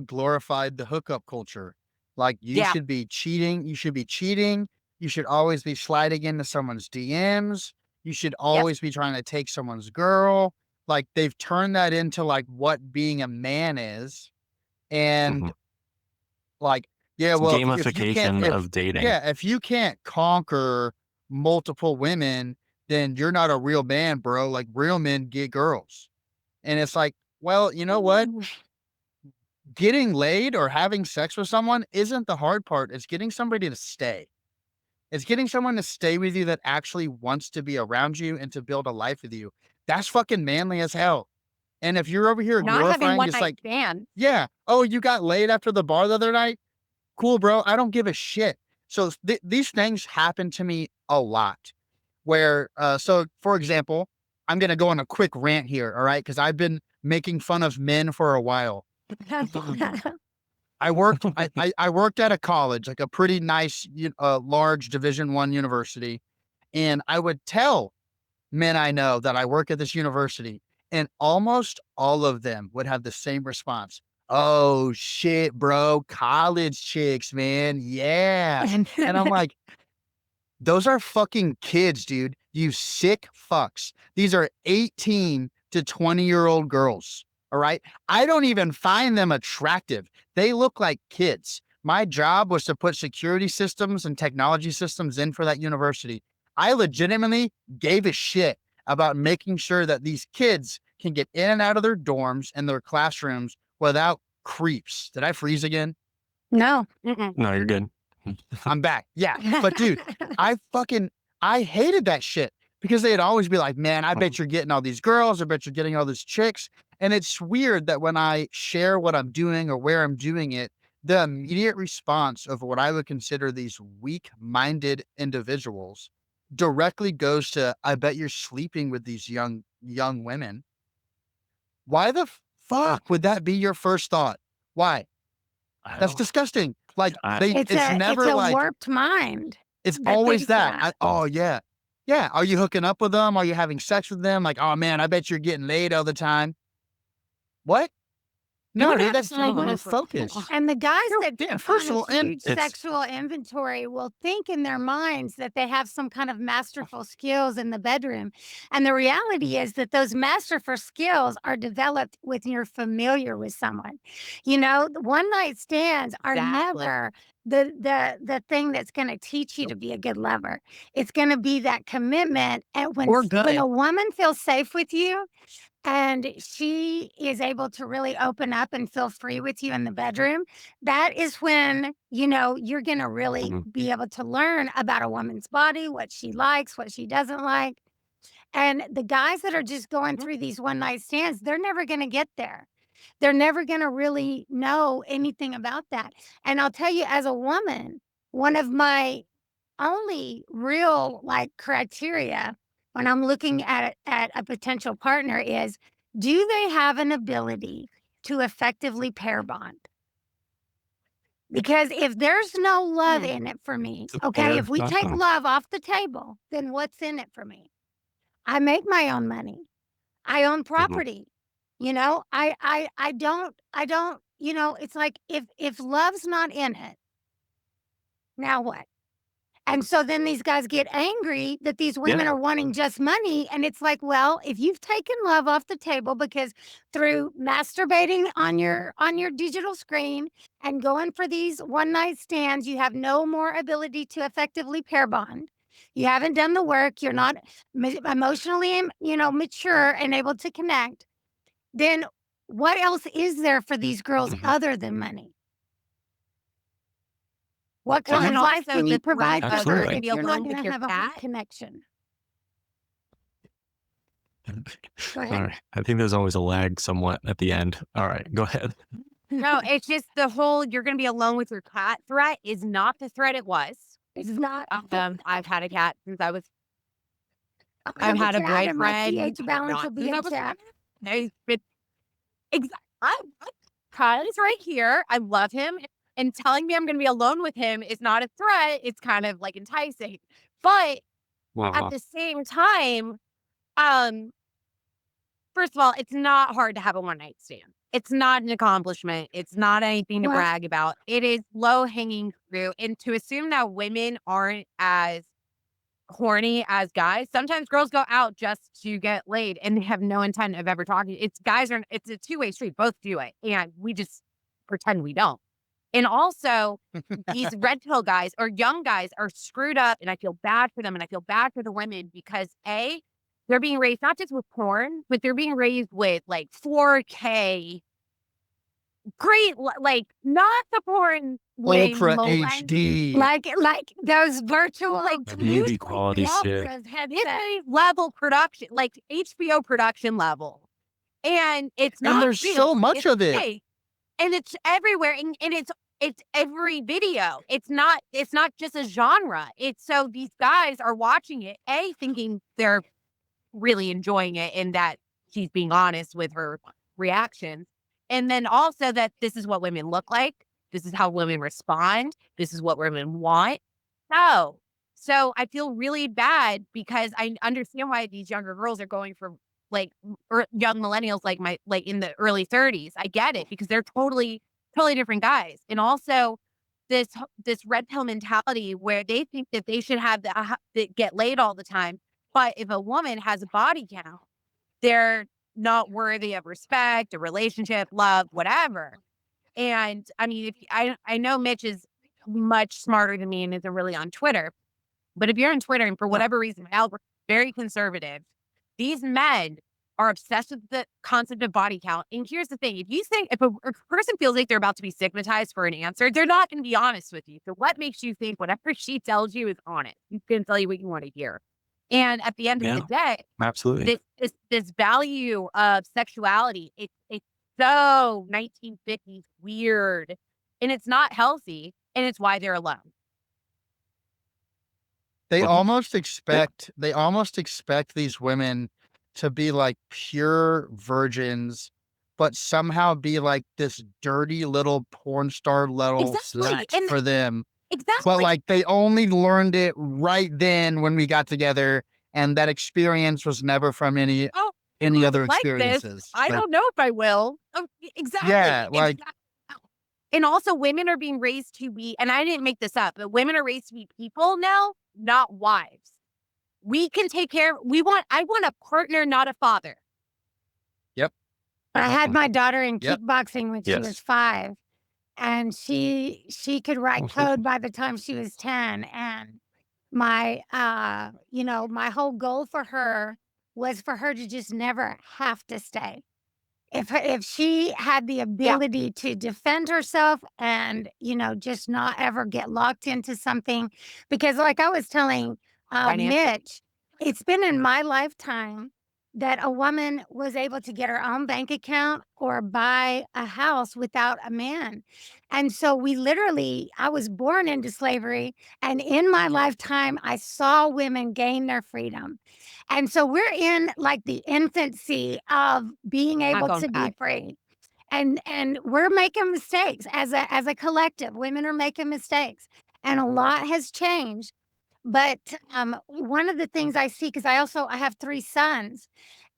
glorified the hookup culture. Like you should be cheating. You should be cheating You should always be sliding into someone's DMs. You should always be trying to take someone's girl. Like they've turned that into like what being a man is. And like, yeah, It's well, if you can't, gamification of dating. if you can't conquer multiple women, then you're not a real man, bro. Like real men get girls. And it's like, well, you know what? Getting laid or having sex with someone isn't the hard part. It's getting somebody to stay. It's getting someone to stay with you that actually wants to be around you and to build a life with you. That's fucking manly as hell. And if you're over here Not having glorifying, one it's night like, stand. yeah, oh, you got laid after the bar the other night? Cool, bro. I don't give a shit. So these things happen to me a lot where, so for example, I'm going to go on a quick rant here. All right. Cause I've been making fun of men for a while. I worked at a college, like a pretty nice, large Division I university. And I would tell men I know that I work at this university, and almost all of them would have the same response. Oh shit, bro. College chicks, man. Yeah. And I'm like, those are fucking kids, dude. You sick fucks. These are 18 to 20-year-old girls. All right. I don't even find them attractive. They look like kids. My job was to put security systems and technology systems in for that university. I legitimately gave a shit about making sure that these kids can get in and out of their dorms and their classrooms without creeps. Did I freeze again? No. No, you're good. I'm back. Yeah. But dude, I hated that shit because they'd always be like, man, I bet you're getting all these girls. I bet you're getting all these chicks. And it's weird that when I share what I'm doing or where I'm doing it, the immediate response of what I would consider these weak-minded individuals directly goes to, I bet you're sleeping with these young women. Why the fuck would that be your first thought? Why? That's disgusting. Like It's never a like, warped mind. it's that always thinks that. Oh yeah. Yeah. Are you hooking up with them? Are you having sex with them? Like, oh man, I bet you're getting laid all the time. What? No, would dude, have that's to know not this. focus. And the guys that Yeah, take first of on all, this and huge it's- sexual inventory will think in their minds that they have some kind of masterful skills in the bedroom. And the reality is that those masterful skills are developed when you're familiar with someone. You know, the one night stands are Exactly. never the thing that's going to teach you to be a good lover. It's going to be that commitment. And Or good. when a woman feels safe with you, and she is able to really open up and feel free with you in the bedroom, that is when, you're going to really be able to learn about a woman's body, what she likes, what she doesn't like. And the guys that are just going through these one night stands, they're never going to get there. They're never going to really know anything about that. And I'll tell you, as a woman, one of my only real criteria when I'm looking at a potential partner is, do they have an ability to effectively pair bond? Because if there's no love in it for me, okay, if we take love off the table, then what's in it for me? I make my own money. I own property. I don't, it's like if love's not in it, now what? And so then these guys get angry that these women are wanting just money. And it's like, well, if you've taken love off the table because through masturbating on your digital screen and going for these one night stands, you have no more ability to effectively pair bond. You haven't done the work. You're not emotionally, mature and able to connect. Then what else is there for these girls other than money? What kind of life can you provide for her Absolutely. if you're not alone going with to your have a cat? connection? Go All ahead. right. I think there's always a lag somewhat at the end. All right. Go ahead. No, it's just the whole you're going to be alone with your cat threat is not the threat it was. It's not. I've had a cat since I was. I'll I've have had a cat and my boyfriend. pH balance will be Not a since I was chat. Kyle is right here. I love him. And telling me I'm going to be alone with him is not a threat. It's kind of like enticing. But at the same time, first of all, it's not hard to have a one night stand. It's not an accomplishment. It's not anything to Well, brag about. It is low hanging fruit. And to assume that women aren't as horny as guys, sometimes girls go out just to get laid and they have no intent of ever talking. It's a two-way street. Both do it. And we just pretend we don't. And also, these red pill guys or young guys are screwed up, and I feel bad for them, and I feel bad for the women because they're being raised not just with porn, but they're being raised with like 4K, great, like not the porn way, Ultra like HD. like those virtual like The movie quality shit. it's level production, like HBO production level, and it's And not there's real, so much it's of it. fake. And it's everywhere, and it's every video. It's not just a genre. It's so these guys are watching it, thinking they're really enjoying it and that she's being honest with her reactions. And then also that this is what women look like. This is how women respond. This is what women want. No. So I feel really bad because I understand why these younger girls are going for like young millennials like in the early 30s. I get it because they're totally different guys. And also this red pill mentality where they think that they should have the get laid all the time. But if a woman has a body count, they're not worthy of respect, a relationship, love, whatever. And I mean, if I know Mitch is much smarter than me and isn't really on Twitter, but if you're on Twitter and for whatever reason, Albert, very conservative, these men are obsessed with the concept of body count. And here's the thing: if a person feels like they're about to be stigmatized for an answer, they're not going to be honest with you. So what makes you think whatever she tells you is honest? She's going to tell you what you want to hear. And at the end of the day, Absolutely. this value of sexuality, it's so 1950s weird, and it's not healthy, and it's why they're alone. They Well, almost expect these women to be like pure virgins, but somehow be like this dirty little porn star level Exactly. slut And for them. But exactly. like they only learned it right then when we got together, and that experience was never from any Oh, other like this. experiences. I But don't know if I will. Oh, exactly. yeah, like And also women are being raised to be, and I didn't make this up, but women are raised to be people now, not wives. We can take care. I want a partner, not a father. yep. I had my daughter in Yep. kickboxing when she was Yes. 5, and she could write code by the time she was 10. And my my whole goal for her was for her to just never have to stay. If she had the ability to defend herself and, just not ever get locked into something, because like I was telling Finance. Mitch, it's been in my lifetime that a woman was able to get her own bank account or buy a house without a man. And so I was born into slavery, and in my lifetime, I saw women gain their freedom. And so we're in like the infancy of being able going to be back. free. And we're making mistakes as a collective. Women are making mistakes. And a lot has changed. But one of the things I see, because I have 3 sons,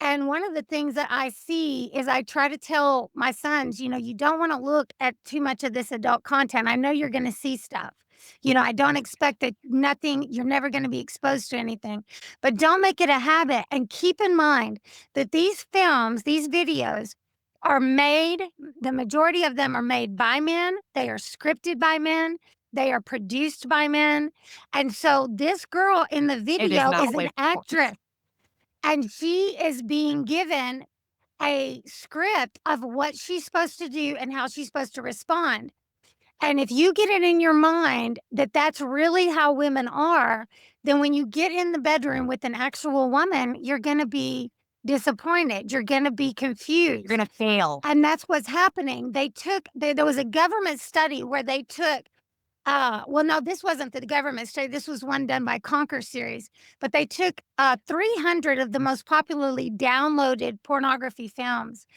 and one of the things that I see is I try to tell my sons, you don't want to look at too much of this adult content. I know you're going to see stuff. I don't expect that you're never going to be exposed to anything, but don't make it a habit. And keep in mind that these films, these videos are made, the majority of them are made by men. They are scripted by men. They are produced by men. And so this girl in the video not is an way- actress, and she is being given a script of what she's supposed to do and how she's supposed to respond. And if you get it in your mind that that's really how women are, then when you get in the bedroom with an actual woman, you're going to be disappointed. You're going to be confused. You're gonna fail. And that's what's happening. There was a government study where they took, well, no, this wasn't the government study. This was one done by Conquer Series. But they took 300 of the most popularly downloaded pornography films,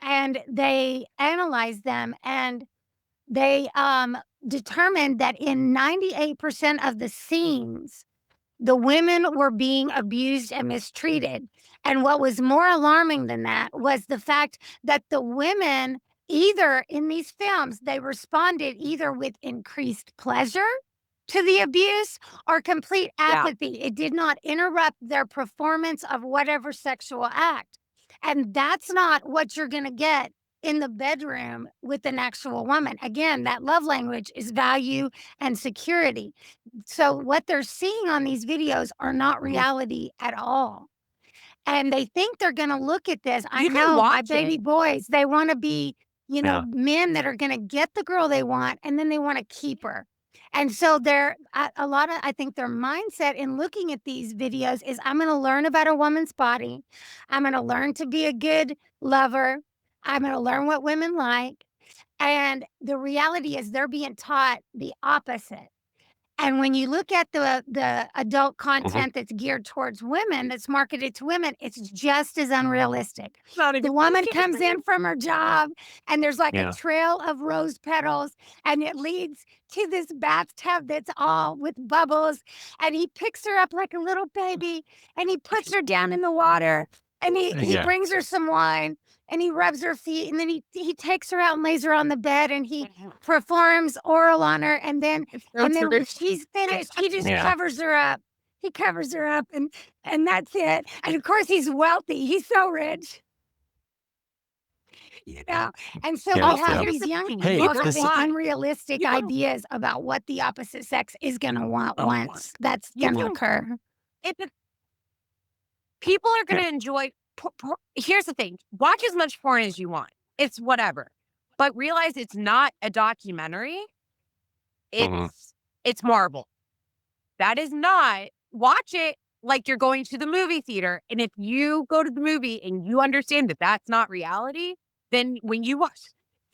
and they analyzed them, and they determined that in 98% of the scenes, the women were being abused and mistreated. And what was more alarming than that was the fact that the women either in these films, they responded either with increased pleasure to the abuse or complete apathy. It did not interrupt their performance of whatever sexual act. And that's not what you're going to get in the bedroom with an actual woman. Again, that love language is value and security. So what they're seeing on these videos are not reality at all. And they think they're going to look at this. I You can know my watch baby it. boys, they want to be, Yeah. men that are going to get the girl they want and then they want to keep her. And so they're a lot of, I think their mindset in looking at these videos is I'm going to learn about a woman's body. I'm going to learn to be a good lover. I'm going to learn what women like. And the reality is they're being taught the opposite. And when you look at the adult content that's geared towards women, that's marketed to women, it's just as unrealistic. Not even The woman comes in from her job and there's like Yeah. a trail of rose petals and it leads to this bathtub that's all with bubbles. And he picks her up like a little baby and he puts her down in the water and he Yeah. brings her some wine and he rubs her feet and then he takes her out and lays her on the bed and he performs oral on her and then when she's finished, he just Yeah. covers her up. He covers her up and that's it. And of course he's wealthy. He's so rich. And so Yeah, we have yeah. these young Hey, people this- with unrealistic ideas about what the opposite sex is going to want once that's You going to can- occur. People are going to enjoy. Here's the thing: watch as much porn as you want. It's whatever, but realize it's not a documentary. It's Marvel. That is not. Watch it like you're going to the movie theater, and if you go to the movie and you understand that that's not reality, then when you watch,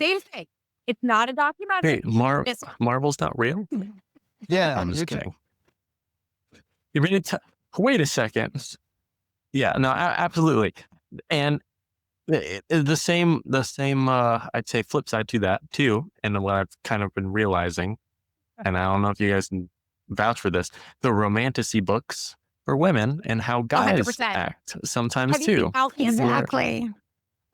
same thing. It's not a documentary. Hey, It's- Marvel's not real? Yeah, I'm just you can- kidding. You mean to wait a second? Yeah, no, absolutely. And the same, I'd say flip side to that too. And what I've kind of been realizing, and I don't know if you guys can vouch for this, the romantasy books for women and how guys 100%. act sometimes Have you seen too. Healthiest? Exactly.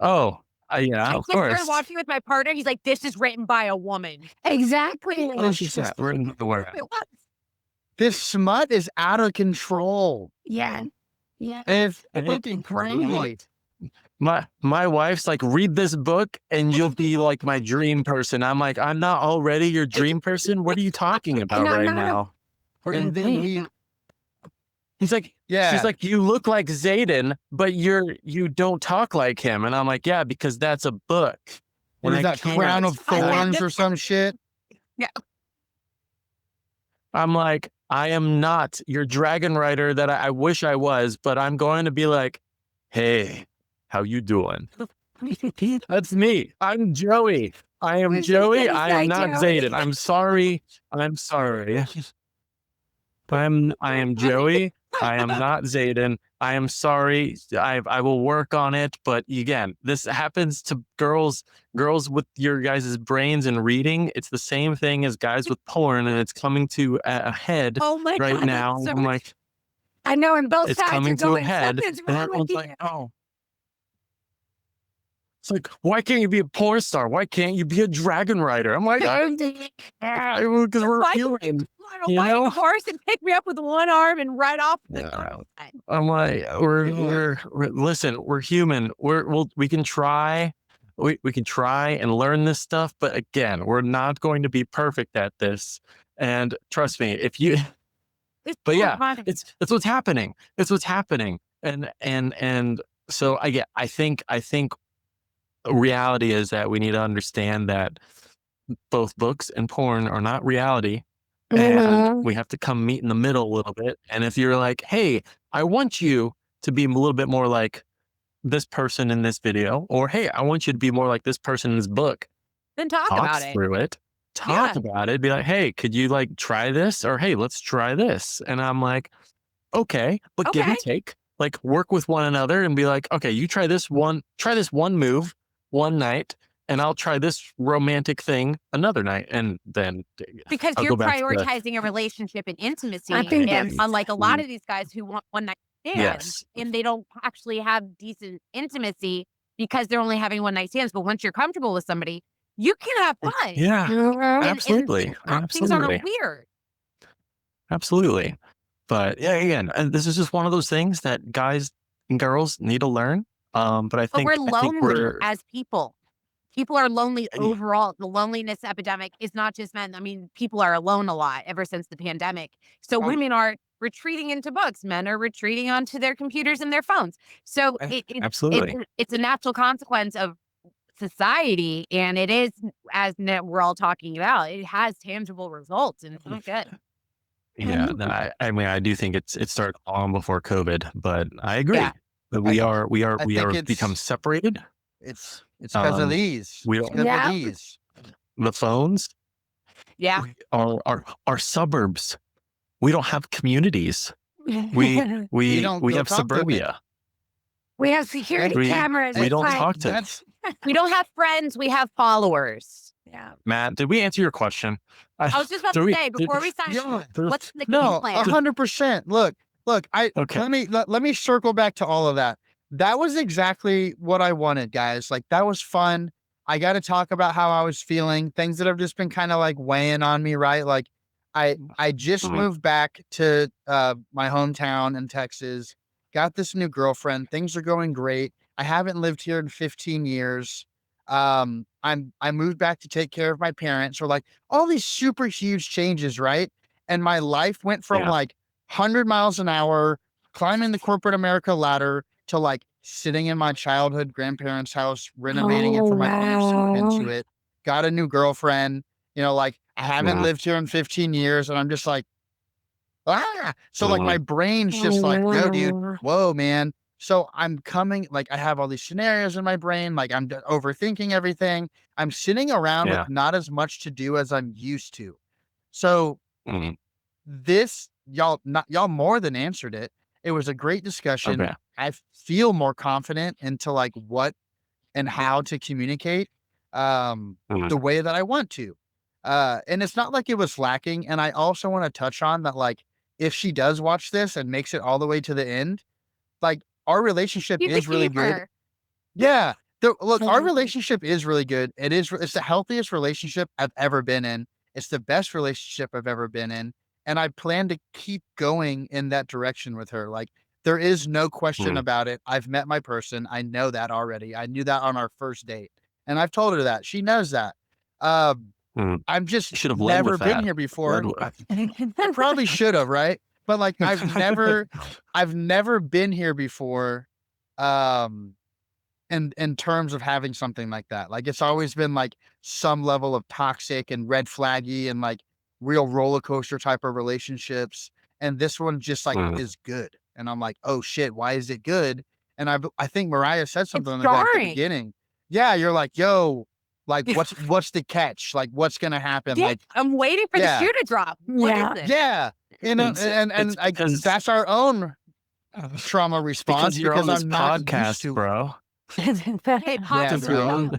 Oh, yeah, I of just started course. watching with my partner. He's like, "This is written by a woman." Exactly. Oh, she said, we're in the word. This smut is out of control. Yeah. Yeah. It's And fucking crazy. My wife's like, read this book and you'll be like my dream person. I'm like, I'm not already your dream person. What are you talking about No, right no, no. now? And then He's like, yeah, she's like, you look like Zayden, but you don't talk like him. And I'm like, yeah, because that's a book. what And is I that, can't- Crown of I like Thorns this or some shit? I'm like, I am not your dragon rider that I wish I was, but I'm going to be like, hey, how you doing? That's me. I'm Joey. I am Was just Joey. gonna I say am not Joey. Zayden. I'm sorry. I'm sorry. I am Joey. I am not Zayden. I am sorry. I will work on it. But again, this happens to girls with your guys' brains and reading. It's the same thing as guys with porn, and it's coming to a head Oh my right God, now. that's so I'm like, I know, and both it's sides coming are to a going, head. something's And wrong everyone's with like, you. oh. It's like, why can't you be a porn star? Why can't you be a dragon rider? I'm like, because we're Why- human. I don't You ride know? a horse and pick me up with one arm and ride off the Yeah. I'm like, we're listen, we're human. We can try. We can try and learn this stuff, but again, we're not going to be perfect at this. And trust me, if you, but yeah, it's what's happening. It's what's happening. And so I think reality is that we need to understand that both books and porn are not reality. And we have to come meet in the middle a little bit. And if you're like, hey, I want you to be a little bit more like this person in this video, or hey, I want you to be more like this person in this book, Then talk about it. through it. Talk about it. Be like, hey, could you like try this? Or hey, let's try this. And I'm like, okay, but give and take. Like work with one another and be like, okay, you try this one move one night, and I'll try this romantic thing another night. And then Because I'll you're go back to the- prioritizing a relationship and intimacy. I think And that's- unlike a lot of these guys who want one night stands Yes. and they don't actually have decent intimacy, because they're only having one night stands. But once you're comfortable with somebody, you can have fun. Yeah, And absolutely. things Absolutely. aren't weird. Absolutely. But yeah, again, and this is just one of those things that guys and girls need to learn. But I But think we're I think lonely as people. People are lonely yeah, overall. The loneliness epidemic is not just men. I mean, people are alone a lot ever since the pandemic. So Um, women are retreating into books. Men are retreating onto their computers and their phones. So absolutely. it's a natural consequence of society, and it is, as we're all talking about, it has tangible results, and it's not good. Yeah, no, I mean, I do think it started long before COVID, but I agree Yeah. that I we I think are become separated. it's because of these. We It's don't because of Yeah. these. the phones, Yeah. our suburbs. We don't have communities. You don't We go have talk to suburbia. We have security We cameras. we It's don't like, talk to That's We don't have friends, we have followers. yeah. Matt. Did we answer your question? I was just about Did to we- say, before we sign, yeah. what's the game No, plan? 100%. Look, Okay. let me circle back to all of that. That was exactly what I wanted, guys. Like that was fun. I got to talk about how I was feeling, things that have just been kind of like weighing on me, right? Like I just Mhm. moved back to my hometown in Texas. Got this new girlfriend. Things are going great. I haven't lived here in 15 years. I moved back to take care of my parents, or like all these super huge changes, right? And my life went from Yeah. like 100 miles an hour, climbing the corporate America ladder, to like sitting in my childhood grandparents' house, renovating it Oh, for my parents to move into wow. it. Got a new girlfriend, like I haven't Mhm. lived here in 15 years, and I'm just like, ah. So like my Mhm. brain's just like, no, dude, whoa, man. So I'm coming, like I have all these scenarios in my brain, like I'm overthinking everything. I'm sitting around with Yeah. not as much to do as I'm used to. So Mhm. this, y'all more than answered it. It was a great discussion. Okay. I feel more confident into like what and how to communicate Mhm. the way that I want to. And it's not like it was lacking. And I also want to touch on that, like, if she does watch this and makes it all the way to the end, like our relationship You could is really keep good. her. Yeah. Look, our relationship is really good. It's the healthiest relationship I've ever been in. It's the best relationship I've ever been in. And I plan to keep going in that direction with her. Like, there is no question Mhm. about it. I've met my person. I know that already. I knew that on our first date. And I've told her that. She knows that. Um, Mhm. I've just You should have led never with been that. here before. Led with. I probably should have, right? But like I've never been here before. Um, in terms of having something like that. Like it's always been like some level of toxic and red flaggy and like real roller coaster type of relationships. And this one just like Mhm. is good. And I'm like, oh shit, why is it good? And I think Mariah said It's something like that at the jarring. beginning. Yeah, you're like, yo, like what's the catch? Like what's gonna happen? Yeah, Like, I'm waiting for the yeah, shoe to drop. What Yeah. is it? yeah. It's it's I because that's our own trauma response you're on because this I'm not used podcast, to it. bro. Hey, Yeah, Because you're bro. on.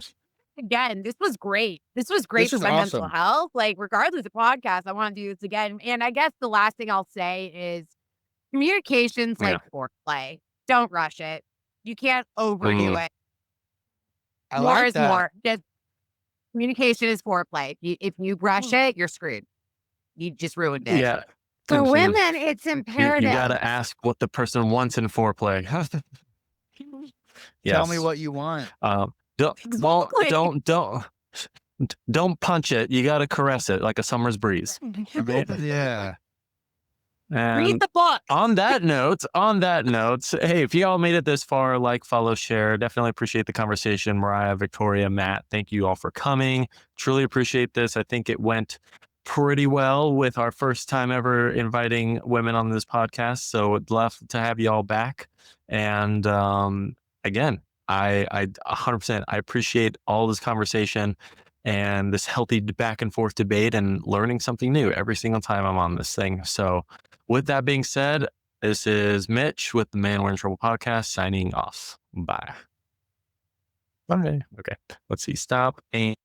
again, this was great. This was great This for is my mental awesome. health. Like, regardless of podcast, I want to do this again. And I guess the last thing I'll say is communication's Yeah. like foreplay. Don't rush it. You can't overdo Mhm. it. I More like is that. more. Just communication is foreplay. If you rush it, you're screwed. You just ruined it. Yeah. For Mhm. women, it's You imperative. gotta ask what the person wants in foreplay. Tell me Yes. what you want. Don't Exactly. don't punch it. You gotta caress it like a summer's breeze. Yeah. Read And the book. on that note, hey, if y'all made it this far, like, follow, share. Definitely appreciate the conversation. Mariah, Victoria, Matt, thank you all for coming. Truly appreciate this. I think it went pretty well with our first time ever inviting women on this podcast. So would love to have you all back. And again, I 100% I appreciate all this conversation and this healthy back and forth debate and learning something new every single time I'm on this thing. So with that being said, this is Mitch with the Man We're in Trouble podcast signing off. Bye. Bye. Okay. Let's see. Stop. And